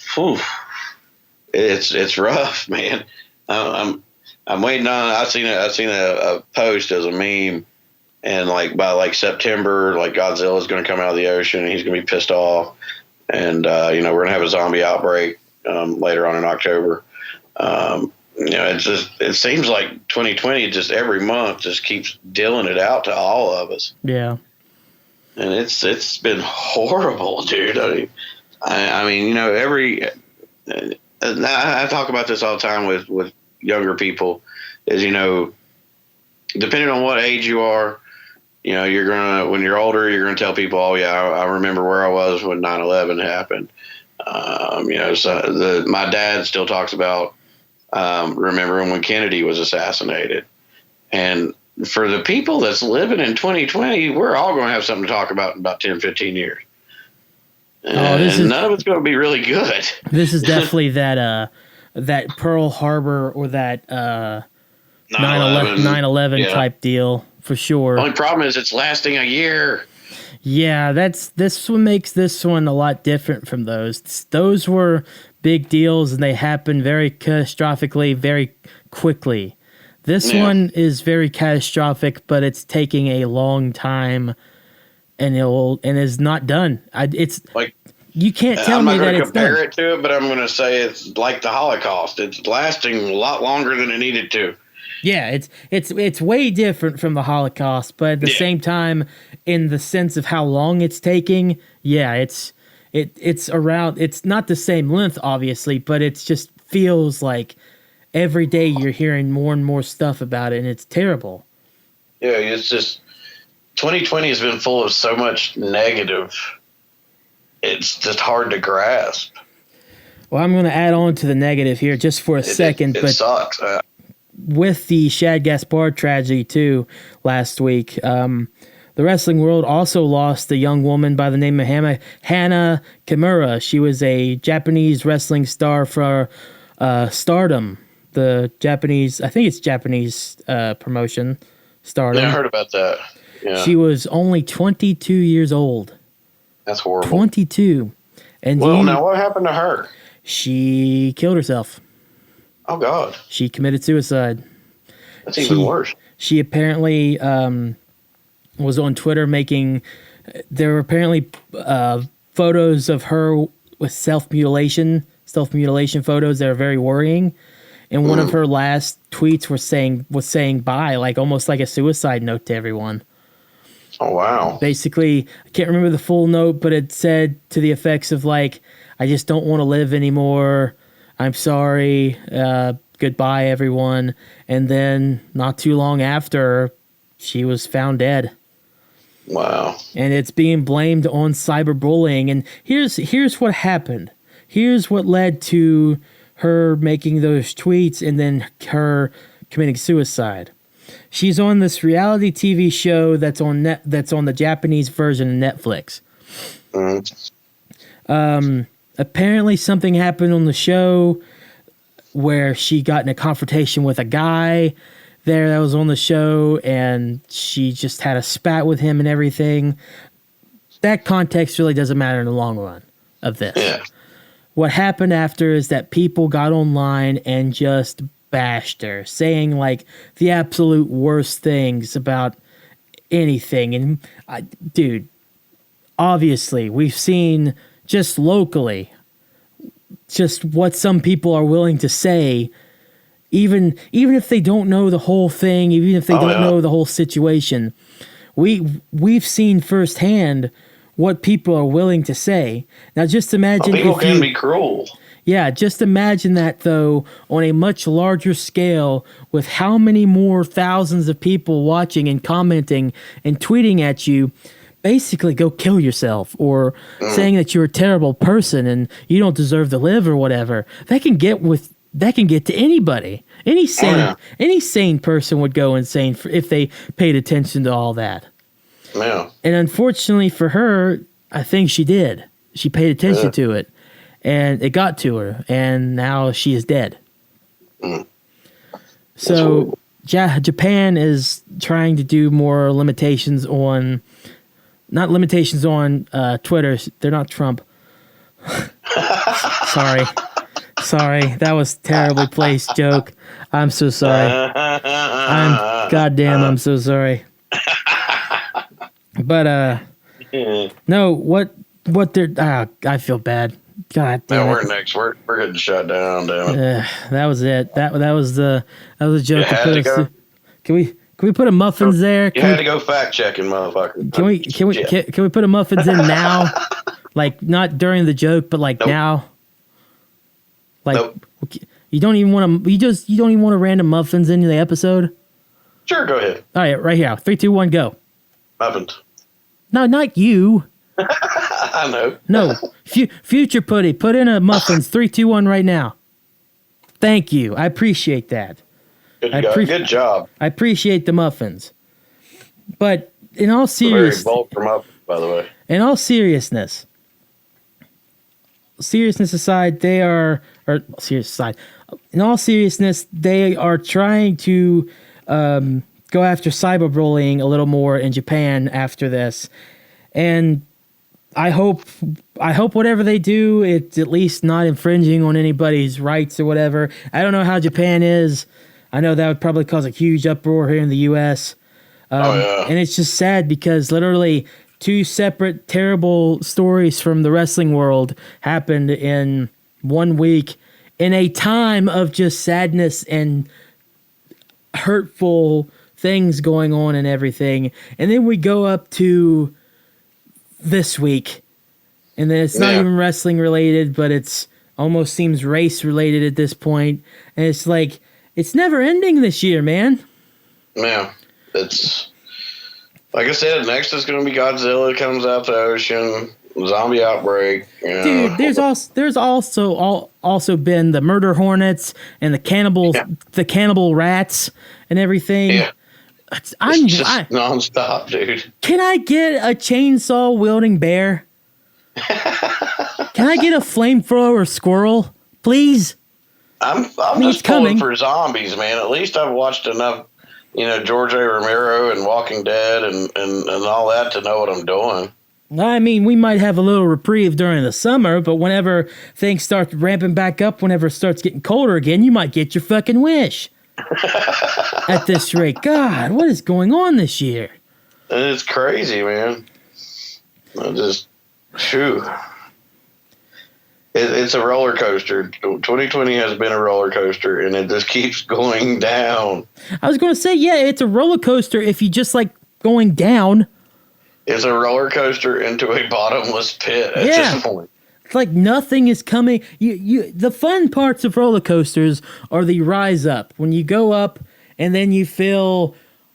it's rough, man. I'm waiting on. I've seen a post as a meme, and like by September, like Godzilla's going to come out of the ocean and he's going to be pissed off, and you know, we're going to have a zombie outbreak later on in October. You know, it seems like 2020 just every month just keeps dealing it out to all of us. Yeah. And it's been horrible, dude. I mean, you know, I talk about this all the time with younger people, is, you know, depending on what age you are, when you're older, you're gonna tell people, oh yeah, I remember where I was when 9/11 happened. So my dad still talks about remembering when Kennedy was assassinated. And for the people that's living in 2020, we're all going to have something to talk about in about 10, 15 years. And none of it's going to be really good. This is definitely that Pearl Harbor or that 9/11 type deal for sure. The only problem is it's lasting a year. Yeah, this one makes this one a lot different from those. Those were big deals and they happened very catastrophically, very quickly. This one is very catastrophic, but it's taking a long time, and is not done. It's like you can't tell me that it's done. I'm not going to compare it to it, but I'm going to say it's like the Holocaust. It's lasting a lot longer than it needed to. Yeah, it's way different from the Holocaust, but at the same time, in the sense of how long it's taking, it's around. It's not the same length, obviously, but it just feels like every day you're hearing more and more stuff about it, and it's terrible. Yeah, it's just 2020 has been full of so much negative. It's just hard to grasp. Well, I'm going to add on to the negative here just for a second. It sucks. With the Shad Gaspard tragedy, too, last week, the wrestling world also lost a young woman by the name of Hana Kimura. She was a Japanese wrestling star for Stardom, the Japanese, I think it's Japanese promotion, Stardom. Yeah, I heard about that. Yeah. She was only 22 years old. That's horrible. 22. And now what happened to her? She killed herself. Oh, God. She committed suicide. That's even worse. She apparently was on Twitter there were apparently photos of her with self-mutilation photos that are very worrying. And one of her last tweets was saying bye, like almost like a suicide note to everyone. Oh, wow. Basically, I can't remember the full note, but it said to the effects of like, I just don't want to live anymore. I'm sorry. Goodbye, everyone. And then not too long after, she was found dead. Wow. And it's being blamed on cyberbullying. And here's what happened. Here's what led to her making those tweets and then her committing suicide. She's on this reality TV show that's on the Japanese version of Netflix. Apparently something happened on the show where she got in a confrontation with a guy there that was on the show, and she just had a spat with him and everything. That context really doesn't matter in the long run of this. Yeah. What happened after is that people got online and just bashed her, saying like the absolute worst things about anything. And dude, obviously we've seen just locally just what some people are willing to say, even if they don't know the whole thing, even if they don't know the whole situation. We've seen firsthand what people are willing to say. Now just imagine people can be cruel. Yeah, just imagine that, though, on a much larger scale with how many more thousands of people watching and commenting and tweeting at you, basically go kill yourself or saying that you're a terrible person and you don't deserve to live or whatever. That can get to anybody. Any sane person would go insane if they paid attention to all that. Yeah. And unfortunately for her, I think she did. She paid attention to it. And it got to her, and now she is dead. So Japan is trying to do more limitations on, not limitations on Twitter. They're not Trump. Sorry, that was a terribly placed joke. I'm so sorry. I'm so sorry. But no, what they're. I feel bad. God damn it. We're next. We're getting shut down. Damn it. That was it. That was a joke. Can we put a muffins there? You had to go fact checking, motherfucker. Can we put a muffins in now? Like not during the joke, but like now. Like you don't even want to. You don't even want a random muffins in the episode. Sure, go ahead. All right, right here. 3, 2, 1, go. Muffins. No, not you. I know. No. Future Putty, put in a muffins. 3, 2, 1 right now. Thank you. I appreciate that. Good job. I appreciate the muffins. But in all seriousness, very bold for muffins, by the way. In all seriousness aside, in all seriousness, they are trying to go after cyberbullying a little more in Japan after this. And I hope whatever they do, it's at least not infringing on anybody's rights or whatever. I don't know how Japan is. I know that would probably cause a huge uproar here in the U.S. And it's just sad because literally 2 separate terrible stories from the wrestling world happened in 1 week in a time of just sadness and hurtful things going on and everything. And then we go up to this week, and then it's not even wrestling related, but it's almost seems race related at this point. And it's like, it's never ending this year, man. Yeah, it's like I said. Next is going to be Godzilla comes out the ocean, zombie outbreak. Dude, there's also been the murder hornets and the cannibal rats and everything. Yeah, it's just nonstop, dude. Can I get a chainsaw wielding bear? Can I get a flamethrower squirrel, please? I'm just pulling for zombies, man. At least I've watched enough, George A. Romero and Walking Dead and all that to know what I'm doing. I mean, we might have a little reprieve during the summer, but whenever things start ramping back up, whenever it starts getting colder again, you might get your fucking wish. At this rate, God, what is going on this year? It's crazy, man. It's a roller coaster. 2020 has been a roller coaster, and it just keeps going down. I was going to say, yeah, it's a roller coaster if you just like going down. It's a roller coaster into a bottomless pit at this point. It's like nothing is coming. The fun parts of roller coasters are the rise up. When you go up and then you feel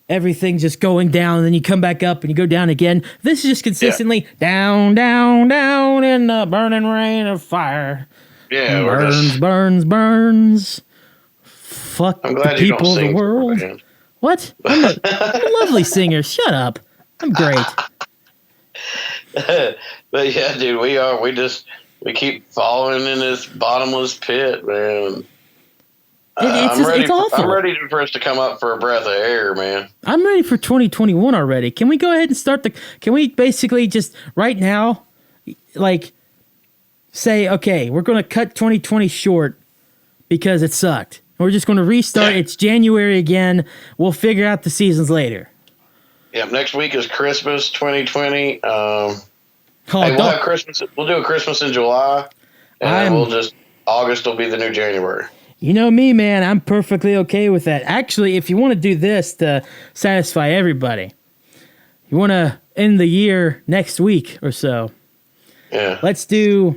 everything just going down, and then you come back up and you go down again. This is just consistently down, down, down in the burning rain of fire. Yeah, burns. Fuck I'm glad the people of the world. What? I'm a lovely singer. Shut up. I'm great. But yeah, dude, we keep falling in this bottomless pit, man. It's awful. I'm ready for us to come up for a breath of air, man. I'm ready for 2021 already. Can we go ahead and start can we basically just right now, like, say, okay, we're going to cut 2020 short because it sucked. We're just going to restart. It's January again. We'll figure out the seasons later. Yeah, next week is Christmas 2020. We'll have Christmas. We'll do a Christmas in July, and then August will be the new January. You know me, man. I'm perfectly okay with that. Actually, if you want to do this to satisfy everybody, you want to end the year next week or so. Yeah. Let's see,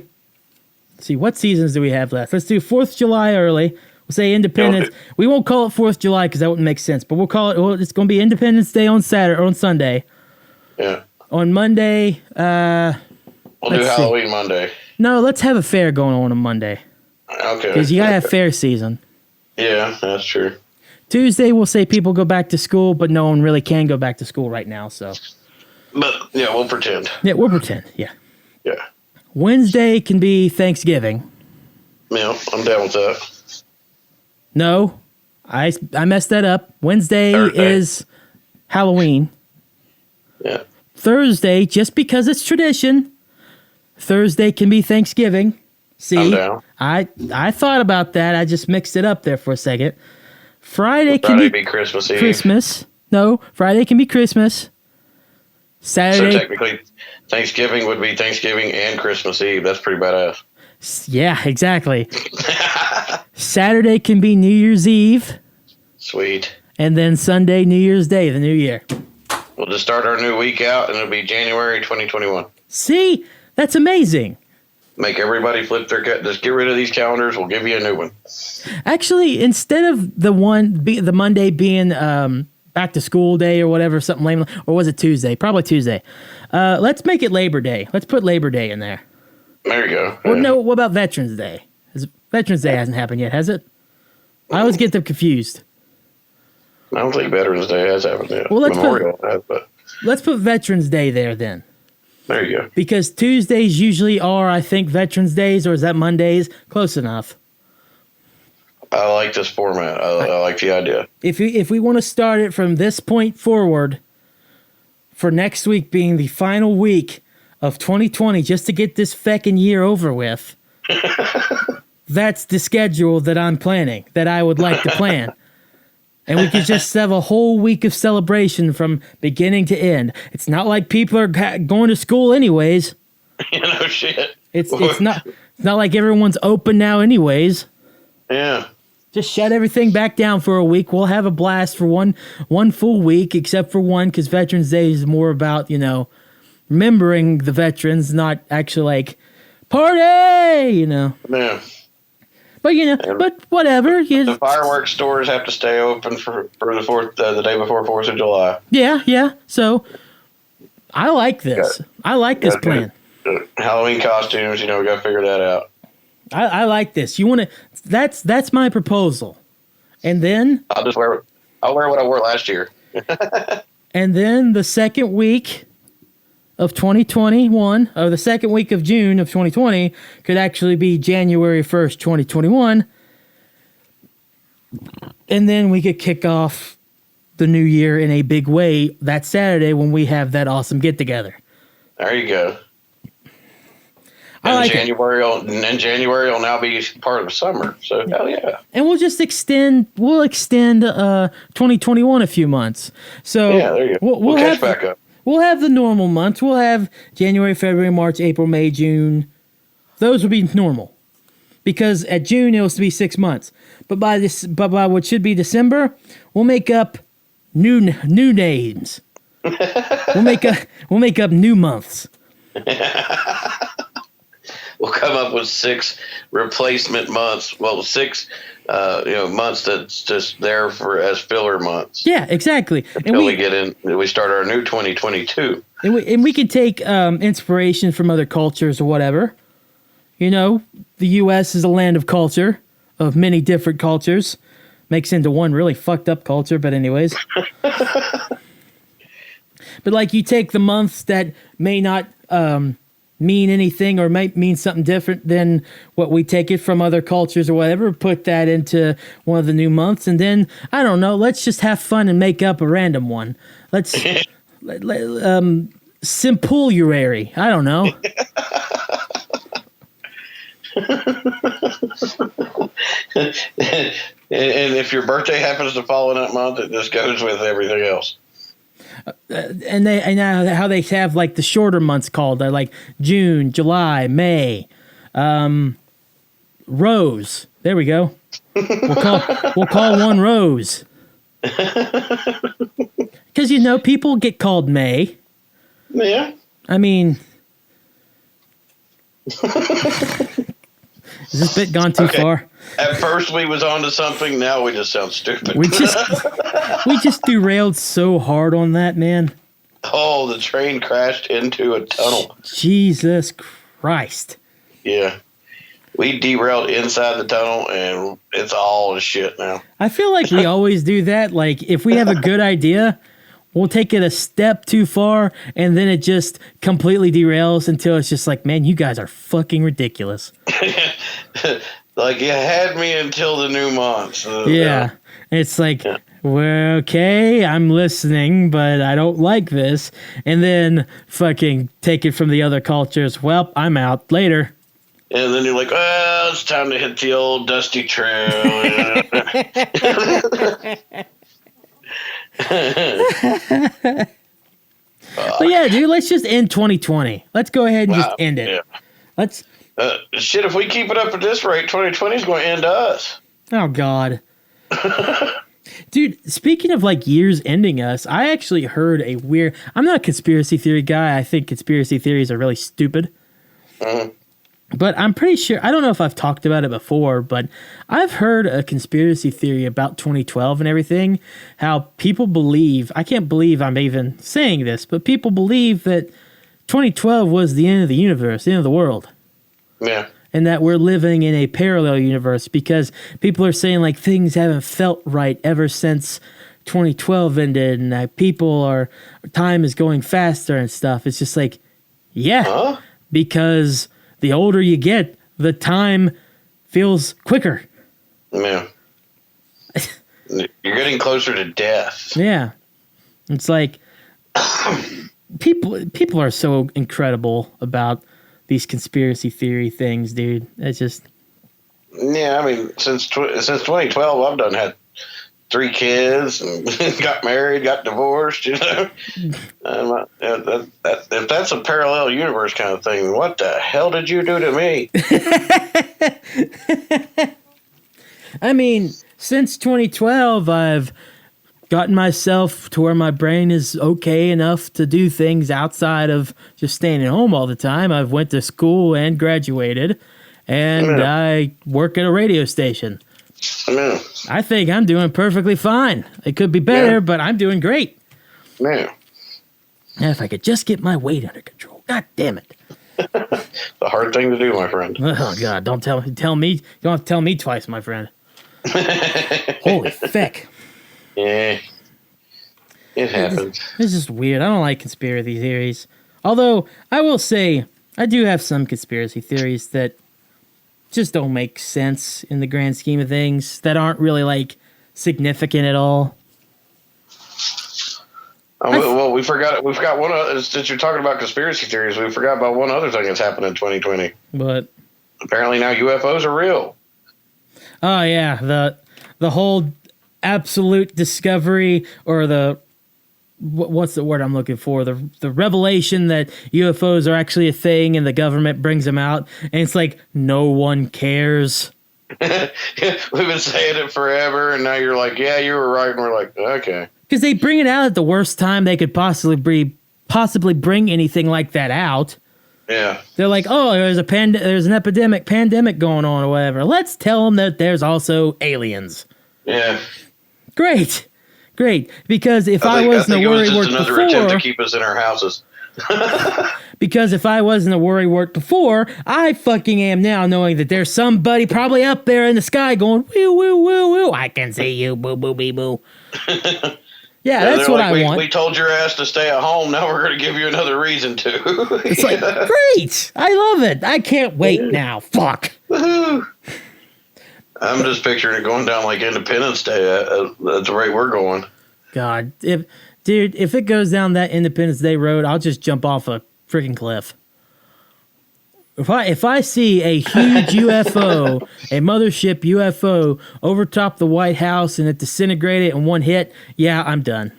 what seasons do we have left? Let's do 4th of July early. We'll say Independence. We won't call it 4th of July because that wouldn't make sense, but we'll call it, it's going to be Independence Day on Saturday or on Sunday. Yeah. On Monday, we'll do Halloween Monday. No, let's have a fair going on Monday. Okay. Because you got to have fair season. Yeah, that's true. Tuesday, we'll say people go back to school, but no one really can go back to school right now, so. But, yeah, we'll pretend. Yeah, we'll pretend, yeah. Yeah. Wednesday can be Thanksgiving. Yeah, I'm down with that. No, I messed that up. Wednesday is Halloween. Yeah. Thursday, just because it's tradition, Thursday can be Thanksgiving. See, I'm down. I thought about that. I just mixed it up there for a second. Friday can be Christmas Eve. Christmas. No, Friday can be Christmas. Saturday. So technically, Thanksgiving would be Thanksgiving and Christmas Eve. That's pretty badass. Yeah, exactly. Saturday can be New Year's Eve. Sweet. And then Sunday, New Year's Day, the new year. We'll just start our new week out, and it'll be January 2021. See? That's amazing. Make everybody flip their just get rid of these calendars. We'll give you a new one. Actually, instead of the Monday being back to school day or whatever, something lame. Or was it Tuesday? Probably Tuesday. Let's make it Labor Day. Let's put Labor Day in there. There you go. Or no, what about Veterans Day? Veterans Day hasn't happened yet, has it? I always get them confused. I don't think Veterans Day has happened yet. Well, let's put Veterans Day there then. There you go. Because Tuesdays usually are, I think, Veterans Days, or is that Mondays? Close enough. I like this format. I like the idea. If we want to start it from this point forward, for next week being the final week of 2020, just to get this feckin' year over with, that's the schedule that I'm planning, that I would like to plan. And we could just have a whole week of celebration from beginning to end. It's not like people are going to school anyways. Shit. It's not like everyone's open now anyways. Yeah. Just shut everything back down for a week. We'll have a blast for one full week, except for one, because Veterans Day is more about, remembering the veterans, not actually like, party, Yeah. But, but whatever. The fireworks stores have to stay open for the day before 4th of July. Yeah. So, I like this. I like this plan. Halloween costumes, we got to figure that out. I like this. That's my proposal. And then I'll wear what I wore last year. And then the second week of 2021, or the second week of June of 2020, could actually be January 1st, 2021. And then we could kick off the new year in a big way that Saturday when we have that awesome get-together. There you go. January will now be part of summer. So, hell yeah. And we'll extend 2021 a few months. So yeah, there you go. We'll catch back up. We'll have the normal months. We'll have January, February, March, April, May, June. Those will be normal. Because at June, it'll be 6 months. But by what should be December, we'll make up new names. We'll make up new months. We'll come up with 6 replacement months. Well, 6 months that's just there as filler months. Yeah, exactly. Until we start our new 2022. And we can take inspiration from other cultures or whatever. The U.S. is a land of culture, of many different cultures. Makes into one really fucked up culture, but anyways. But like you take the months that may not mean anything or might mean something different than what we take it from other cultures or whatever, put that into one of the new months, and then I don't know, let's just have fun and make up a random one. Let's Simpuluary. I don't know. And if your birthday happens to fall in that month, it just goes with everything else. And how they have like the shorter months called. They're like June, July, May, Rose. There we go. We'll call one Rose. Because people get called May. Yeah. I mean, is this bit gone too far? At first we was onto something. Now we just sound stupid. We just derailed so hard on that, man. Oh, the train crashed into a tunnel. Jesus Christ. Yeah. We derailed inside the tunnel, and it's all shit now. I feel like we always do that. Like, if we have a good idea, we'll take it a step too far, and then it just completely derails until it's just like, man, you guys are fucking ridiculous. Like, you had me until the new month. Yeah. It's like, well, okay, I'm listening, but I don't like this. And then fucking take it from the other cultures. Well, I'm out. Later. And then you're like, well, it's time to hit the old dusty trail. But yeah, dude, let's just end 2020. Let's go ahead and just end it. Yeah. Let's. Shit, if we keep it up at this rate, 2020 is going to end us. Oh, God. Dude, speaking of like years ending us, I actually heard a weird. I'm not a conspiracy theory guy. I think conspiracy theories are really stupid. Mm-hmm. But I'm pretty sure, I don't know if I've talked about it before, but I've heard a conspiracy theory about 2012 and everything. How people believe, I can't believe I'm even saying this, but people believe that 2012 was the end of the universe, the end of the world. Yeah. And that we're living in a parallel universe because people are saying like things haven't felt right ever since 2012 ended, and that time is going faster and stuff. It's just like, yeah, because the older you get, the time feels quicker. Yeah. You're getting closer to death. Yeah. It's like people are so incredible about these conspiracy theory things, dude. It's just... Yeah, I mean, since 2012, I've had 3 kids and got married, got divorced, you know. If that's a parallel universe kind of thing, what the hell did you do to me? I mean, since 2012, I've gotten myself to where my brain is okay enough to do things outside of just staying at home all the time. I've went to school and graduated, and I work at a radio station. I think I'm doing perfectly fine. It could be better, but I'm doing great. Yeah. Now, if I could just get my weight under control. God damn it. It's a hard thing to do, my friend. Oh, God. Don't tell me. You don't have to tell me twice, my friend. Holy feck. Yeah. It happens. It's just weird. I don't like conspiracy theories. Although, I will say, I do have some conspiracy theories that just don't make sense in the grand scheme of things, that aren't really, like, significant at all. Well, we forgot one other, since you're talking about conspiracy theories, we forgot about one other thing that's happened in 2020. But apparently now UFOs are real. Oh, yeah. The whole absolute discovery, or what's the word I'm looking for? The revelation that UFOs are actually a thing and the government brings them out, and it's like no one cares. We've been saying it forever, and now you're like, yeah, you were right, and we're like, okay. Because they bring it out at the worst time they could possibly bring anything like that out. Yeah. They're like, oh, there's an pandemic going on or whatever. Let's tell them that there's also aliens. Yeah. Great. Because if I wasn't a worry wart before, attempt to keep us in our houses. Because if I wasn't a worry wart before, I fucking am now, knowing that there's somebody probably up there in the sky going, woo, woo, woo, woo. I can see you, boo, boo, bee, boo. Yeah, that's what I want. We told your ass to stay at home. Now we're going to give you another reason to. It's like, great. I love it. I can't wait now. Fuck. Woohoo. I'm just picturing it going down like Independence Day. That's the rate we're going. God, if it goes down that Independence Day road, I'll just jump off a freaking cliff. If I see a huge UFO, a mothership UFO, overtop the White House and it disintegrated in one hit, yeah, I'm done.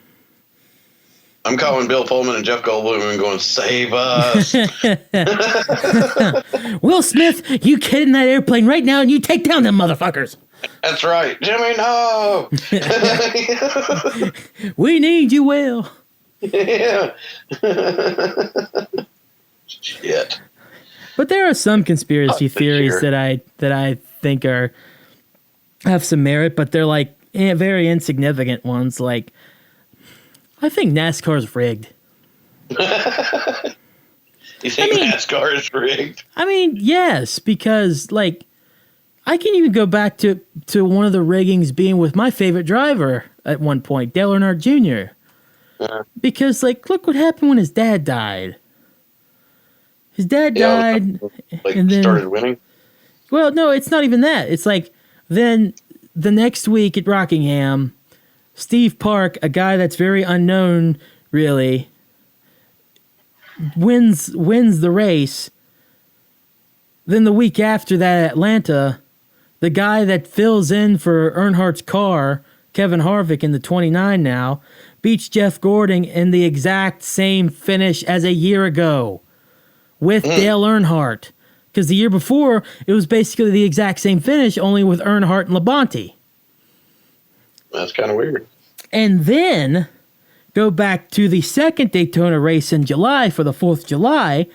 I'm calling Bill Pullman and Jeff Goldblum and going, save us. Will Smith, you get in that airplane right now and you take down them motherfuckers. That's right. Jimmy, no. We need you, Will. Yeah. Shit. But there are some conspiracy theories that I think have some merit, but they're like very insignificant ones. Like, I think NASCAR's rigged. You think NASCAR is rigged? I mean, yes, because like I can even go back to one of the riggings being with my favorite driver at one point, Dale Earnhardt Jr. Because like, look what happened when his dad died. His dad died, and then started winning. Well, no, it's not even that. It's like then the next week at Rockingham, Steve Park, a guy that's very unknown, really, wins the race. Then the week after that at Atlanta, the guy that fills in for Earnhardt's car, Kevin Harvick in the 29 now, beats Jeff Gordon in the exact same finish as a year ago with Dale Earnhardt. Because the year before, it was basically the exact same finish, only with Earnhardt and Labonte. That's kind of weird. And then go back to the second Daytona race in July for the 4th of July,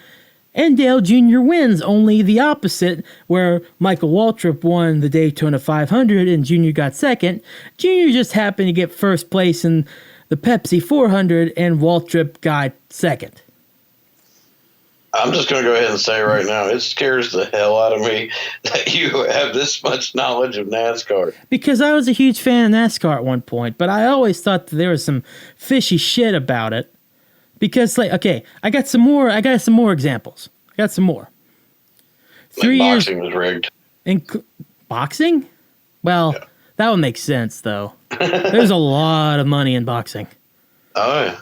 And Dale Jr. wins, only the opposite, where Michael Waltrip won the Daytona 500 and Jr. got second. Jr. just happened to get first place in the Pepsi 400 and Waltrip got second. I'm just going to go ahead and say right now, it scares the hell out of me that you have this much knowledge of NASCAR. Because I was a huge fan of NASCAR at one point, but I always thought that there was some fishy shit about it. Because, like, okay, I got some more examples. I got some more. 3 years. Boxing was rigged. Boxing? Well, yeah. That would make sense, though. There's a lot of money in boxing. Oh, yeah.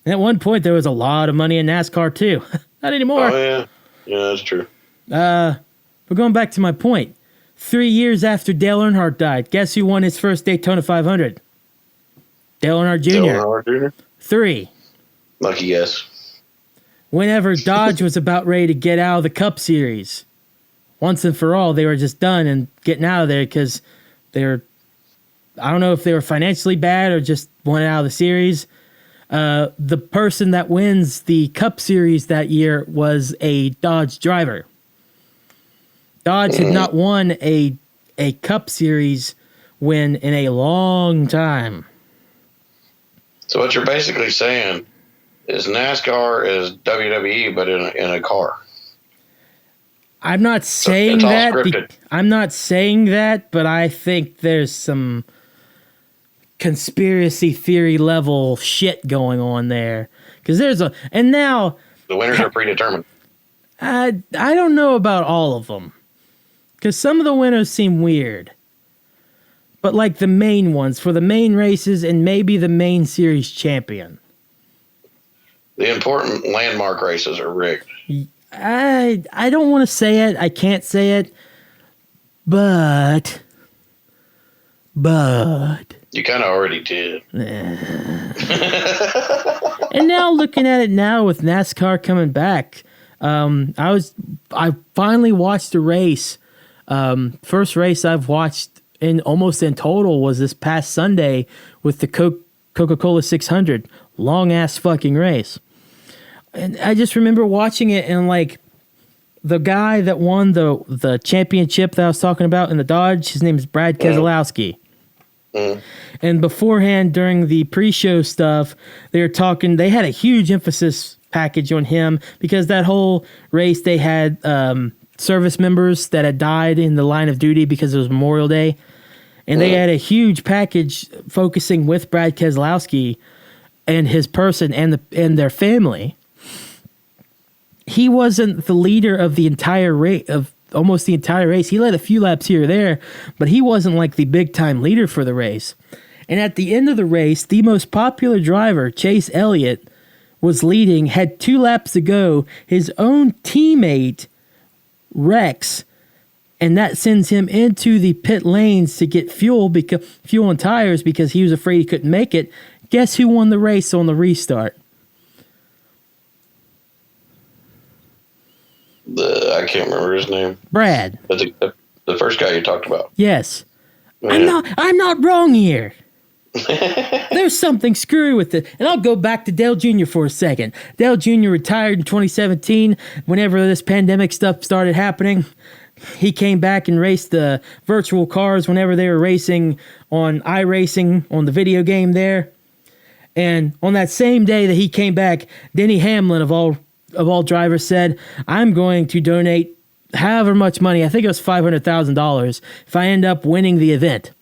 And at one point, there was a lot of money in NASCAR, too. Not anymore. Oh, yeah. Yeah, that's true. But going back to my point, 3 years after Dale Earnhardt died, guess who won his first Daytona 500? Dale Earnhardt Jr. Dale Earnhardt Jr.? 3. Lucky guess. Whenever Dodge was about ready to get out of the Cup Series, once and for all, they were just done and getting out of there because they were, I don't know if they were financially bad or just wanted out of the series. The person that wins the Cup Series that year was a Dodge driver. Dodge had not won a Cup Series win in a long time. So what you're basically saying is NASCAR is WWE, but in a car. I'm not saying that. I'm not saying that, but I think there's some conspiracy theory level shit going on there. Because and now the winners are predetermined. I don't know about all of them. Because some of the winners seem weird. But like the main ones for the main races and maybe the main series champion. The important landmark races are rigged. I don't want to say it. I can't say it. But. You kind of already did. And now looking at it now with NASCAR coming back, I finally watched a race. First race I've watched almost in total was this past Sunday with the Coca-Cola 600. Long ass fucking race. And I just remember watching it and like the guy that won the championship that I was talking about in the Dodge, his name is Brad Keselowski. And beforehand, during the pre-show stuff, they had a huge emphasis package on him because that whole race they had service members that had died in the line of duty because it was Memorial Day. And they had a huge package focusing with Brad Keselowski and his person and their family. He wasn't the leader of the entire race, of almost the entire race. He led a few laps here or there, but he wasn't like the big time leader for the race. And at the end of the race, the most popular driver, Chase Elliott, was leading, had 2 laps to go. His own teammate, Rex, and that sends him into the pit lanes to get fuel and tires because he was afraid he couldn't make it. Guess who won the race on the restart? I can't remember his name. Brad. The first guy you talked about. Yes. Yeah. I'm not wrong here. There's something screwy with it. And I'll go back to Dale Jr. for a second. Dale Jr. retired in 2017 whenever this pandemic stuff started happening. He came back and raced the virtual cars whenever they were racing on iRacing on the video game there. And on that same day that he came back, Denny Hamlin of all drivers said, I'm going to donate however much money, I think it was $500,000, if I end up winning the event.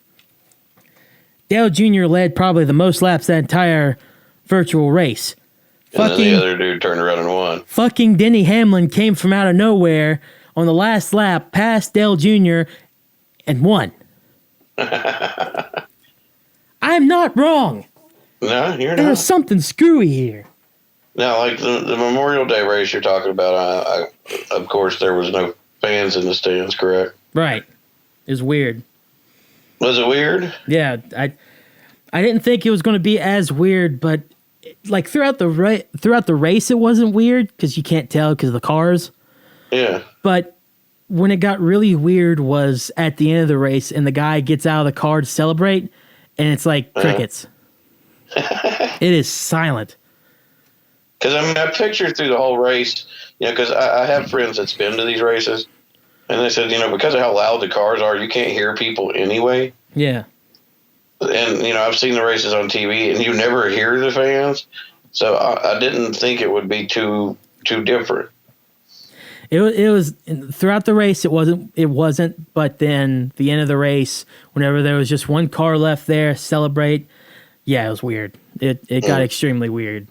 Dale Jr. led probably the most laps that entire virtual race. And then the other dude turned around and won. Fucking Denny Hamlin came from out of nowhere on the last lap, past Dale Jr., and won. I'm not wrong. No, you're not. There's something screwy here. Now, like the Memorial Day race you're talking about, of course, there was no fans in the stands, correct? Right. It was weird. Was it weird? Yeah, I didn't think it was going to be as weird, but like throughout the race, it wasn't weird because you can't tell because of the cars. Yeah. But when it got really weird was at the end of the race, and the guy gets out of the car to celebrate, and it's like crickets. It is silent. Because I pictured through the whole race, because I have friends that's been to these races, and they said, because of how loud the cars are, you can't hear people anyway. Yeah. And, I've seen the races on TV, and you never hear the fans. So I didn't think it would be too different. It was throughout the race. It wasn't. But then the end of the race, whenever there was just one car left there, celebrate. Yeah, it was weird. It got extremely weird.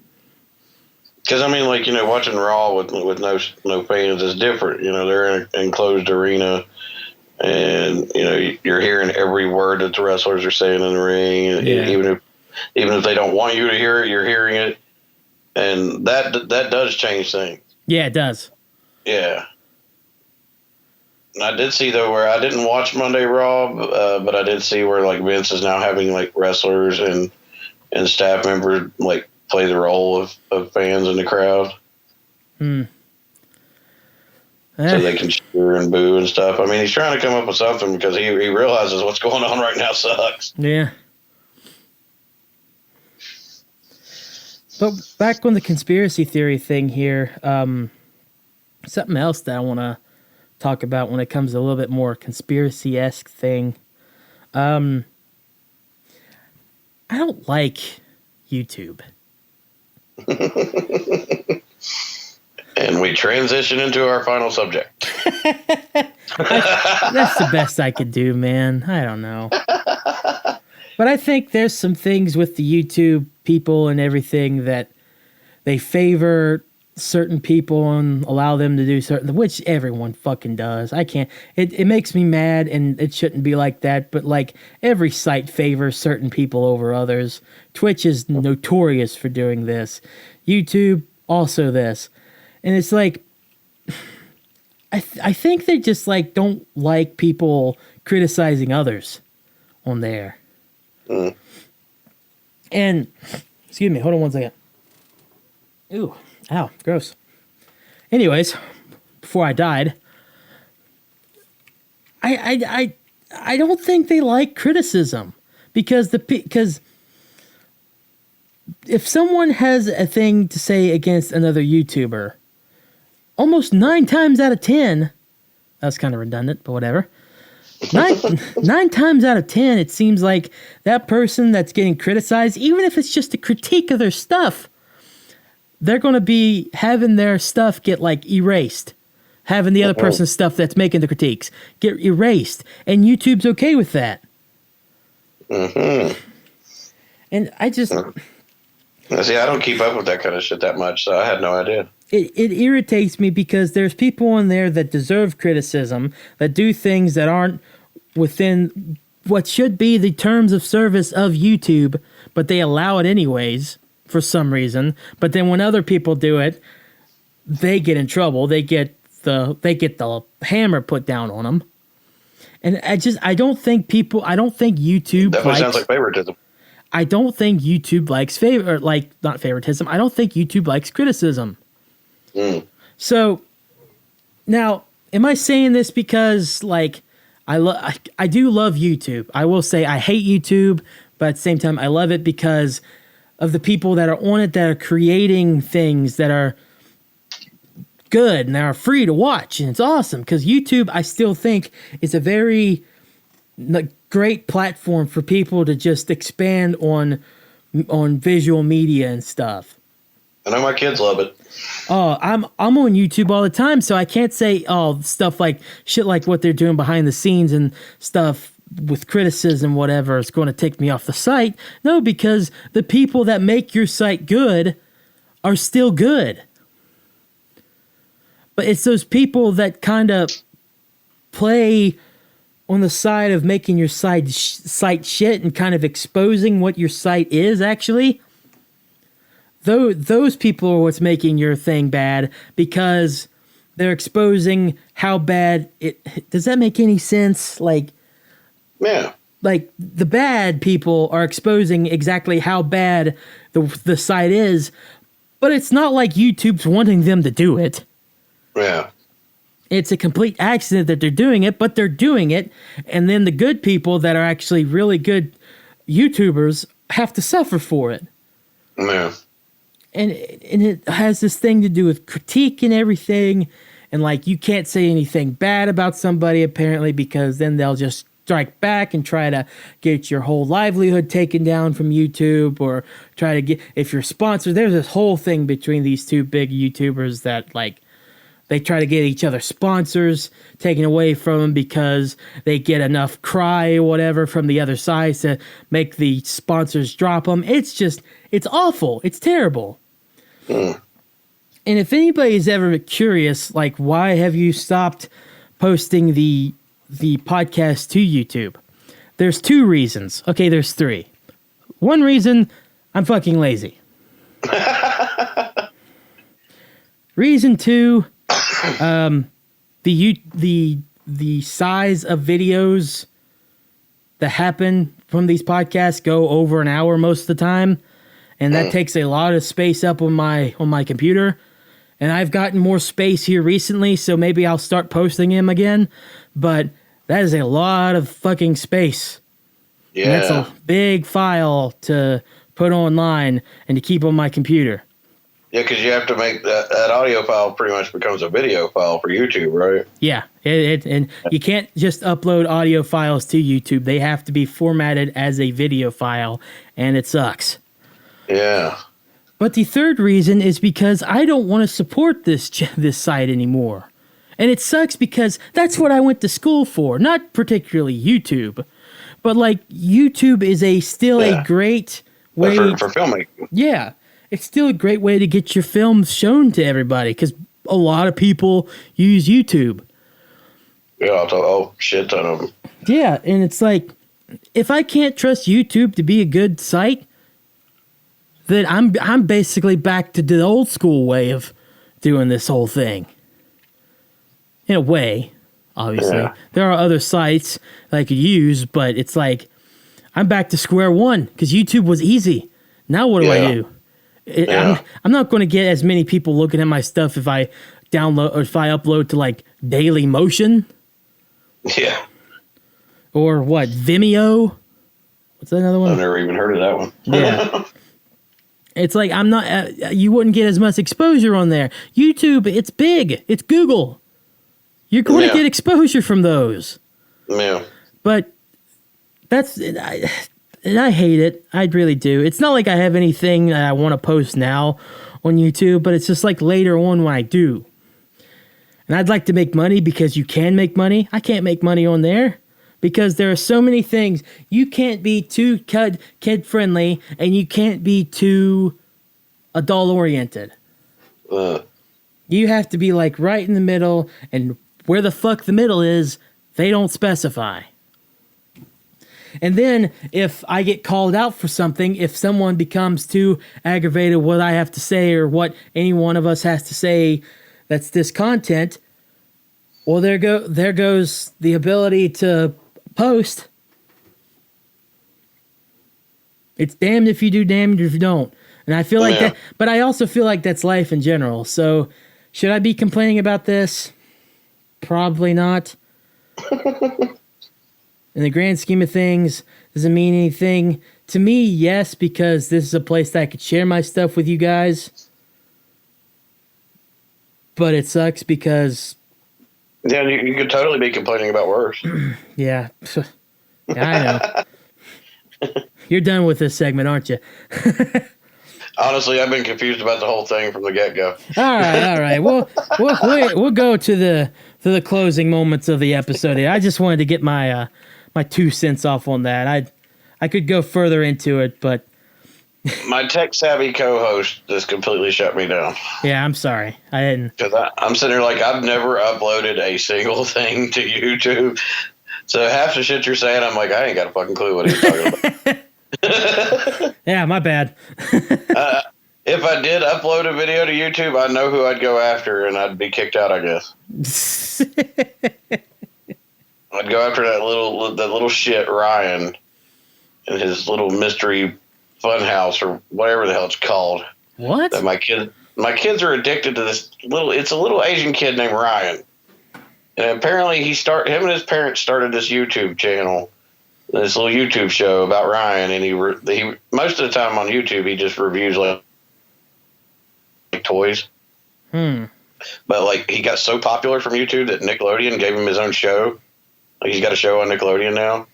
Because watching Raw with no fans is different. They're in an enclosed arena, and you're hearing every word that the wrestlers are saying in the ring. Yeah. Even if they don't want you to hear it, you're hearing it, and that does change things. Yeah, it does. Yeah. And I did see, though, where I didn't watch Monday Raw, but I did see where, Vince is now having, wrestlers and staff members, play the role of fans in the crowd. So they can cheer and boo and stuff. He's trying to come up with something because he realizes what's going on right now sucks. Yeah. But back on the conspiracy theory thing here, something else that I want to talk about when it comes to a little bit more conspiracy-esque thing. I don't like YouTube. And we transition into our final subject. That's the best I could do, man. I don't know. But I think there's some things with the YouTube people and everything that they favor certain people and allow them to do certain, which everyone fucking does. I can't. It makes me mad, and it shouldn't be like that. But every site favors certain people over others. Twitch is notorious for doing this. YouTube also this, and it's I think they just don't like people criticizing others on there. And excuse me, hold on one second. Ooh, ow, gross. Anyways, before I died, I don't think they like criticism because if someone has a thing to say against another YouTuber, almost 9 times out of 10, that's kind of redundant, but whatever. 9 times out of 10, it seems like that person that's getting criticized, even if it's just a critique of their stuff, they're going to be having their stuff get erased. Having the other person's stuff that's making the critiques get erased. And YouTube's okay with that. And I just... See, I don't keep up with that kind of shit that much, so I had no idea. It irritates me because there's people on there that deserve criticism, that do things that aren't within what should be the terms of service of YouTube, but they allow it anyways for some reason. But then when other people do it, they get in trouble. They get the hammer put down on them. And I don't think YouTube definitely sounds like favoritism. I don't think YouTube likes not favoritism. I don't think YouTube likes criticism. So now, am I saying this because I do love YouTube? I will say I hate YouTube, but at the same time I love it because of the people that are on it that are creating things that are good and are free to watch, and it's awesome because YouTube I still think is a very great platform for people to just expand on visual media and stuff. I know my kids love it. Oh, I'm on YouTube all the time, so I can't say stuff shit like what they're doing behind the scenes and stuff with criticism, whatever, is going to take me off the site. No, because the people that make your site good are still good. But it's those people that kind of play on the side of making your site shit and kind of exposing what your site is actually. Those people are what's making your thing bad because they're exposing how bad it... Does that make any sense? Yeah. The bad people are exposing exactly how bad the site is, but it's not like YouTube's wanting them to do it. Yeah. It's a complete accident that they're doing it, but they're doing it, and then the good people that are actually really good YouTubers have to suffer for it. Yeah. and it has this thing to do with critique and everything, and like you can't say anything bad about somebody apparently because then they'll just strike back and try to get your whole livelihood taken down from YouTube, or try to get, if you're sponsored, there's this whole thing between these two big YouTubers that like they try to get each other sponsors taken away from them because they get enough cry or whatever from the other side to make the sponsors drop them. It's awful. It's terrible. And if anybody is ever curious, like, why have you stopped posting the podcast to YouTube? There's 2 reasons. Okay, there's 3. One reason, I'm fucking lazy. Reason 2, the size of videos that happen from these podcasts go over an hour most of the time, and that takes a lot of space up on my computer. And I've gotten more space here recently, so maybe I'll start posting them again. But that is a lot of fucking space. Yeah, and that's a big file to put online and to keep on my computer. Yeah, because you have to make that audio file pretty much becomes a video file for YouTube, right? Yeah, and you can't just upload audio files to YouTube. They have to be formatted as a video file, and it sucks. Yeah. But the third reason is because I don't want to support this site anymore. And it sucks because that's what I went to school for. Not particularly YouTube, but like YouTube is still a great way for filmmaking. Yeah. It's still a great way to get your films shown to everybody because a lot of people use YouTube. Yeah, shit ton of them. Yeah, and it's like, if I can't trust YouTube to be a good site, then I'm basically back to the old school way of doing this whole thing. In a way, obviously. Yeah. There are other sites that I could use, but it's like, I'm back to square one because YouTube was easy. Now what do I do? I'm not going to get as many people looking at my stuff if I download or if I upload to like Daily Motion. Yeah. Or what? Vimeo? What's another one? I've never even heard of that one. Yeah. It's like I'm not. You wouldn't get as much exposure on there. YouTube, it's big. It's Google. You're going to get exposure from those. Yeah. But and I hate it. I really do. It's not like I have anything that I want to post now on YouTube, but it's just like later on when I do. And I'd like to make money because you can make money. I can't make money on there because there are so many things. You can't be too kid-friendly and you can't be too adult-oriented. You have to be like right in the middle, and where the fuck the middle is, they don't specify. And then if I get called out for something, if someone becomes too aggravated what I have to say or what any one of us has to say that's this content, well, there goes the ability to post. It's damned if you do, damned if you don't. And I feel like that, but I also feel like that's life in general. So should I be complaining about this? Probably not. In the grand scheme of things, does it mean anything? To me, yes, because this is a place that I could share my stuff with you guys. But it sucks because... Yeah, you could totally be complaining about worse. Yeah. I know. You're done with this segment, aren't you? Honestly, I've been confused about the whole thing from the get-go. All right. We'll go to the closing moments of the episode here. I just wanted to get my 2 cents off on that. I could go further into it, but my tech-savvy co-host just completely shut me down. Yeah, I'm sorry. I didn't. Because I'm sitting there like, I've never uploaded a single thing to YouTube. So half the shit you're saying, I'm like, I ain't got a fucking clue what he's talking about. Yeah, my bad. If I did upload a video to YouTube, I know who I'd go after, and I'd be kicked out, I guess. I'd go after that little shit Ryan and his little mystery fun house or whatever the hell it's called. What? That my kids are addicted to this it's a little Asian kid named Ryan. And apparently him and his parents started this YouTube channel, this little YouTube show about Ryan, and he most of the time on YouTube he just reviews like toys. But like he got so popular from YouTube that Nickelodeon gave him his own show. Like he's got a show on Nickelodeon now,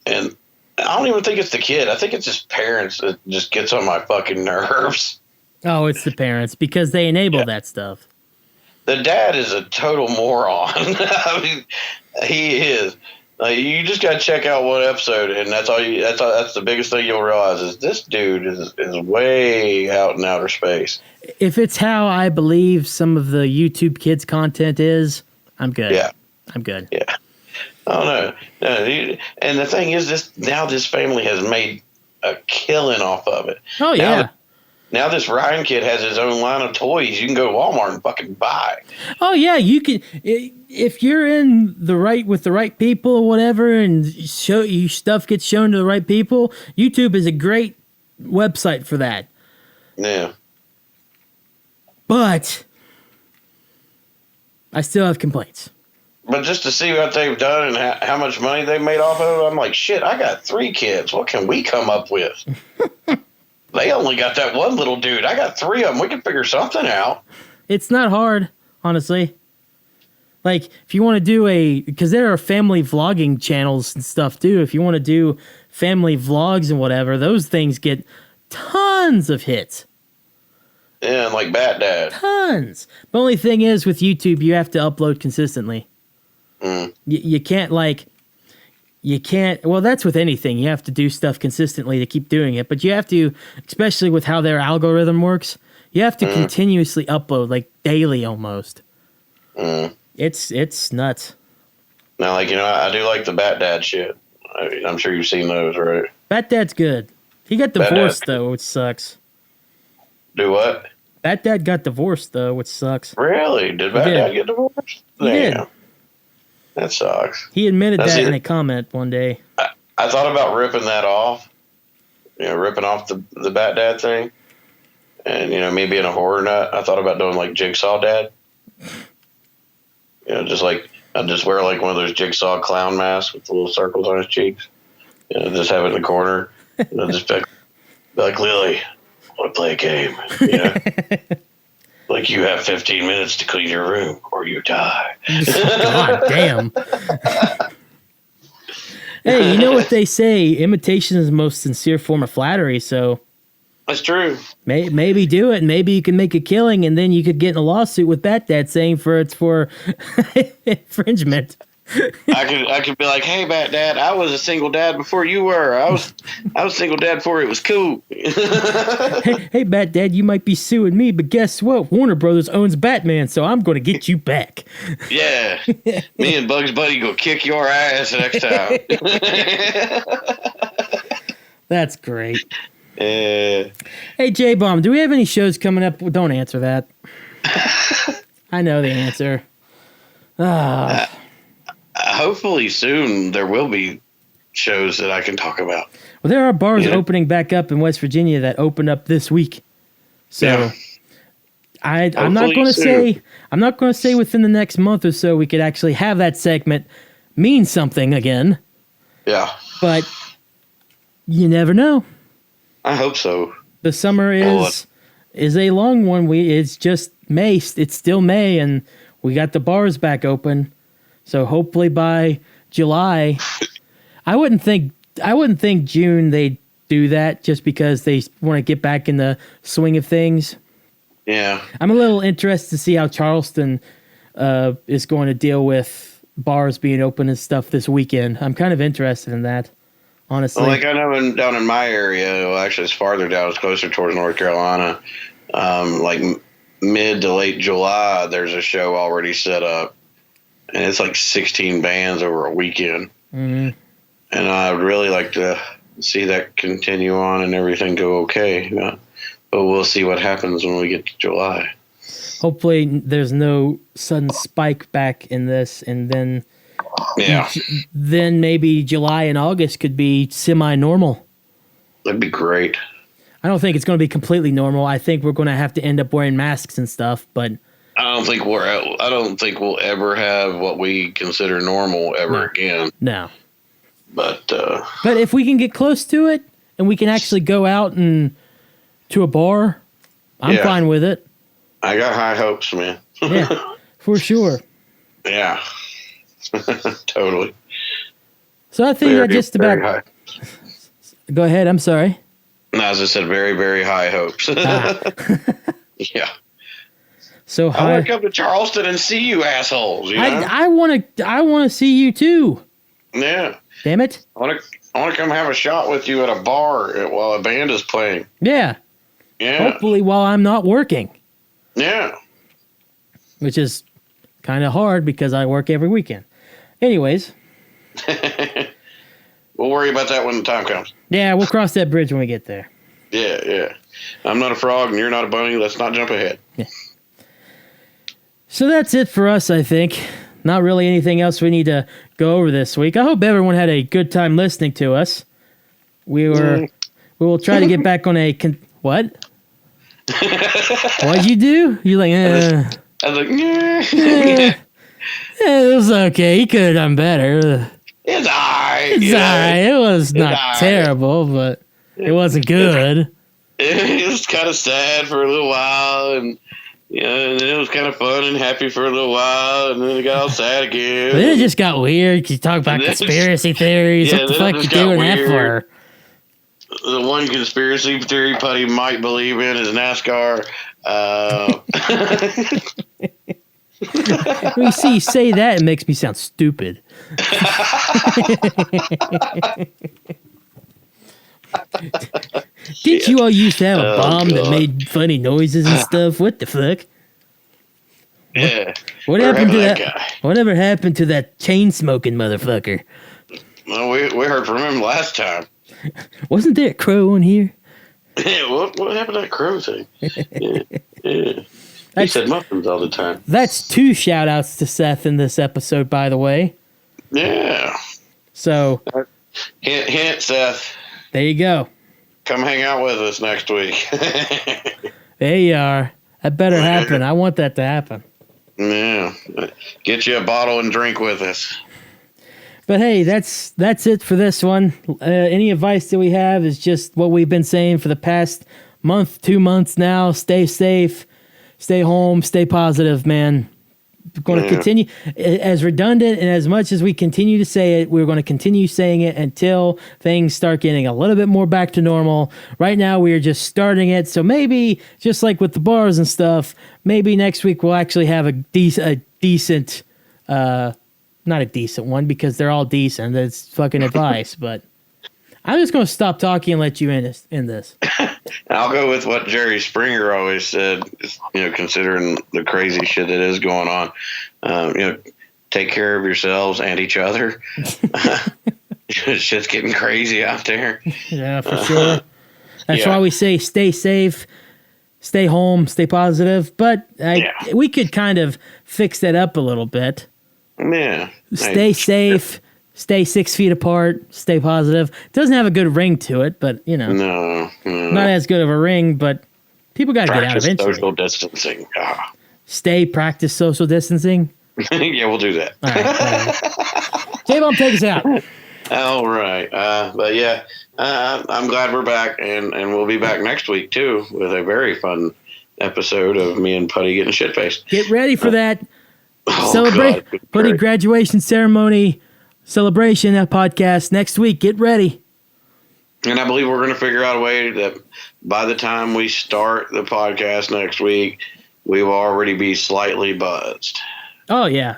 and I don't even think it's the kid. I think it's his parents that just gets on my fucking nerves. Oh, it's the parents because they enable that stuff. The dad is a total moron. I mean, he is. Like, you just got to check out one episode, and that's the biggest thing you'll realize is this dude is way out in outer space. If it's how I believe some of the YouTube kids content is, I'm good. Yeah, I'm good. Yeah. Oh no. And the thing is, this family has made a killing off of it. Oh yeah. Now this Ryan kid has his own line of toys. You can go to Walmart and fucking buy. Oh yeah, you can if you're in with the right people or whatever, and stuff gets shown to the right people. YouTube is a great website for that. Yeah. But I still have complaints. But just to see what they've done and how much money they've made off of it, I'm like, shit, I got 3 kids. What can we come up with? They only got that one little dude. I got 3 of them. We can figure something out. It's not hard, honestly. Like, if you want to do because there are family vlogging channels and stuff, too. If you want to do family vlogs and whatever, those things get tons of hits. Yeah, like Bat Dad. Tons. The only thing is, with YouTube, you have to upload consistently. You can't, well, that's with anything. You have to do stuff consistently to keep doing it. But you have to, especially with how their algorithm works, you have to continuously upload, like daily almost. It's nuts. Now, I do like the Bat Dad shit. I'm sure you've seen those, right? Bat Dad's good. He got divorced, though, which sucks. Do what? Bat Dad got divorced, though, which sucks. Really? Did Bat Dad get divorced? He did. That sucks. He admitted that in a comment one day. I thought about ripping that off. Ripping off the Bat Dad thing. And, me being a horror nut, I thought about doing like Jigsaw Dad. Just like, I'd just wear like one of those Jigsaw clown masks with the little circles on his cheeks. Just have it in the corner. Just be like, Lily, I want to play a game. Like, you have 15 minutes to clean your room or you die. God damn. Hey, you know what they say? Imitation is the most sincere form of flattery, so... That's true. Maybe do it. Maybe you can make a killing, and then you could get in a lawsuit with Bat Dad saying it's for infringement. I could be like, hey, Bat Dad, I was a single dad before you were. I was single dad before it was cool. hey, Bat Dad, you might be suing me, but guess what? Warner Brothers owns Batman, so I'm going to get you back. Yeah, me and Bugs Bunny go kick your ass next time. That's great. Hey, J-Bomb, do we have any shows coming up? Well, don't answer that. I know the answer. Hopefully soon there will be shows that I can talk about. Well, there are bars opening back up in West Virginia that open up this week. So I'm not going to say within the next month or so we could actually have that segment mean something again. Yeah. But you never know. I hope so. The summer is a long one. It's just May. It's still May, and we got the bars back open. So hopefully by July, I wouldn't think June they'd do that just because they want to get back in the swing of things. Yeah. I'm a little interested to see how Charleston is going to deal with bars being open and stuff this weekend. I'm kind of interested in that. Honestly, well, like I know down in my area, well, actually, it's farther down. It's closer towards North Carolina. Like mid to late July, there's a show already set up, and it's like 16 bands over a weekend. Mm-hmm. And I would really like to see that continue on and everything go okay. But we'll see what happens when we get to July. Hopefully, there's no sudden spike back in this, and then. Yeah. Then maybe July and August could be semi-normal. That'd be great. I don't think it's going to be completely normal. I think we're going to have to end up wearing masks and stuff, but I don't think we'll ever have what we consider normal ever again. No. But if we can get close to it and we can actually go out and to a bar, I'm fine with it. I got high hopes, man. Yeah, for sure. Yeah, totally. So I think Very, that just very about. high. Go ahead. I'm sorry. No, as I said, very, very high hopes. Yeah. So I want to come to Charleston and see you assholes. You know? I want to see you too. Yeah. Damn it. I want to come have a shot with you at a bar while a band is playing. Yeah. Yeah. Hopefully while I'm not working. Yeah. Which is kind of hard because I work every weekend. Anyways. We'll worry about that when the time comes. Yeah, we'll cross that bridge when we get there. Yeah, yeah. I'm not a frog and you're not a bunny. Let's not jump ahead. Yeah. So that's it for us, I think. Not really anything else we need to go over this week. I hope everyone had a good time listening to us. We will try to get back on a what? What'd you do? You like? I was like, yeah, it was okay. You could have done better. It's alright. It's alright. It was not terrible, but it wasn't good. It was kind of sad for a little while, and and then it was kind of fun and happy for a little while, and then it got all sad again. But then it just got weird. You talk about conspiracy theories. What the fuck you doing that for? The one conspiracy theory Putty might believe in is NASCAR. When you say that, it makes me sound stupid. Didn't you all used to have a bomb that made funny noises and stuff? What the fuck? Yeah. What happened to that guy? Whatever happened to that chain smoking motherfucker? Well, we heard from him last time. Wasn't there a crow on here? Yeah, what happened to that crow thing? Yeah. He said muffins all the time. That's 2 shout-outs to Seth in this episode, by the way. Yeah. So. Hint, Seth. There you go. Come hang out with us next week. There you are. That better happen. I want that to happen. Yeah. Get you a bottle and drink with us. But hey, that's it for this one. Any advice that we have is just what we've been saying for the past month, 2 months now. Stay safe. Stay home, stay positive, man. We're going to continue, as redundant and as much as we continue to say it, we're going to continue saying it until things start getting a little bit more back to normal. Right now, we are just starting it. So maybe, just like with the bars and stuff, maybe next week we'll actually have a decent, not a decent one because they're all decent. That's fucking advice, but I'm just going to stop talking and let you in this. I'll go with what Jerry Springer always said, considering the crazy shit that is going on. Take care of yourselves and each other. Shit's getting crazy out there. Yeah, for sure. That's why we say stay safe, stay home, stay positive. But we could kind of fix that up a little bit. Yeah. Stay safe. Stay 6 feet apart. Stay positive. Doesn't have a good ring to it, but no. Not as good of a ring. But people got to get out eventually. Social distancing. Practice social distancing. Yeah, we'll do that. All right. J-Bomb, take us out. All right. But yeah, I'm glad we're back, and we'll be back next week too with a very fun episode of me and Putty getting shit faced. Get ready for that. Celebrate Putty graduation ceremony. Celebration podcast next week. Get ready. And I believe we're going to figure out a way that by the time we start the podcast next week, we will already be slightly buzzed. Oh, yeah.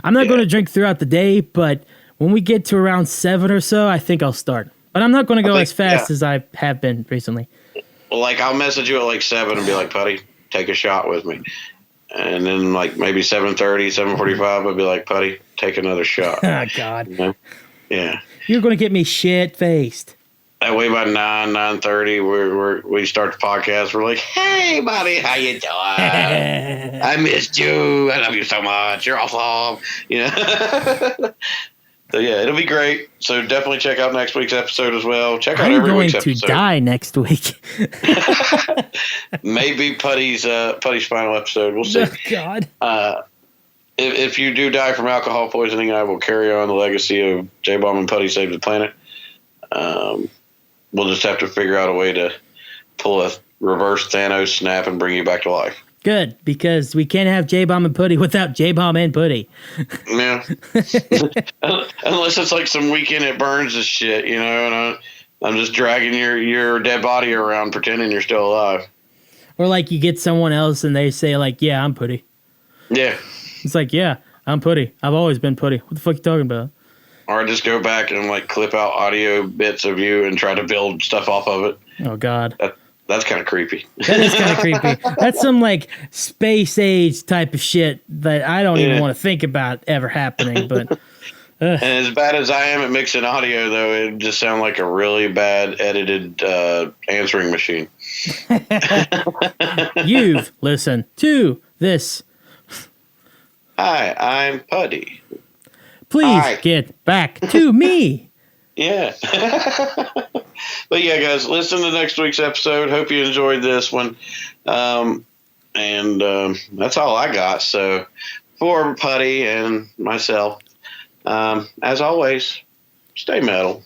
I'm not going to drink throughout the day, but when we get to around 7 or so, I think I'll start. But I'm not going to go as fast as I have been recently. Well, I'll message you at 7 and be like, Putty, take a shot with me. And then maybe 7:30, 7:45, I'll be like, Putty, take another shot. Oh, God. Yeah. You're going to get me shit-faced. That way by 9:30, we start the podcast. We're like, hey, buddy, how you doing? I missed you. I love you so much. You're awesome. So, yeah, it'll be great. So definitely check out next week's episode as well. Check out every week's episode. I'm going to die next week. Maybe Putty's final episode. We'll see. Oh, God. If you do die from alcohol poisoning, I will carry on the legacy of J-Bomb and Putty Save the Planet. We'll just have to figure out a way to pull a reverse Thanos snap and bring you back to life. Good, because we can't have J-Bomb and Putty without J-Bomb and Putty. Yeah. Unless it's like some weekend at Burns' shit, you know, and I'm just dragging your dead body around pretending you're still alive. Or like you get someone else and they say like, yeah, I'm Putty. Yeah. It's like, yeah, I'm Putty. I've always been Putty. What the fuck are you talking about? Or I just go back and like clip out audio bits of you and try to build stuff off of it. Oh, God. That's kind of creepy. That is kind of creepy. That's some like space age type of shit that I don't even want to think about ever happening. But and as bad as I am at mixing audio, though, it just sounds like a really bad edited answering machine. You've listened to this. Hi, I'm Putty. Please get back to me. Yeah. But yeah, guys, listen to next week's episode. Hope you enjoyed this one. And that's all I got. So for Putty and myself, as always, stay metal.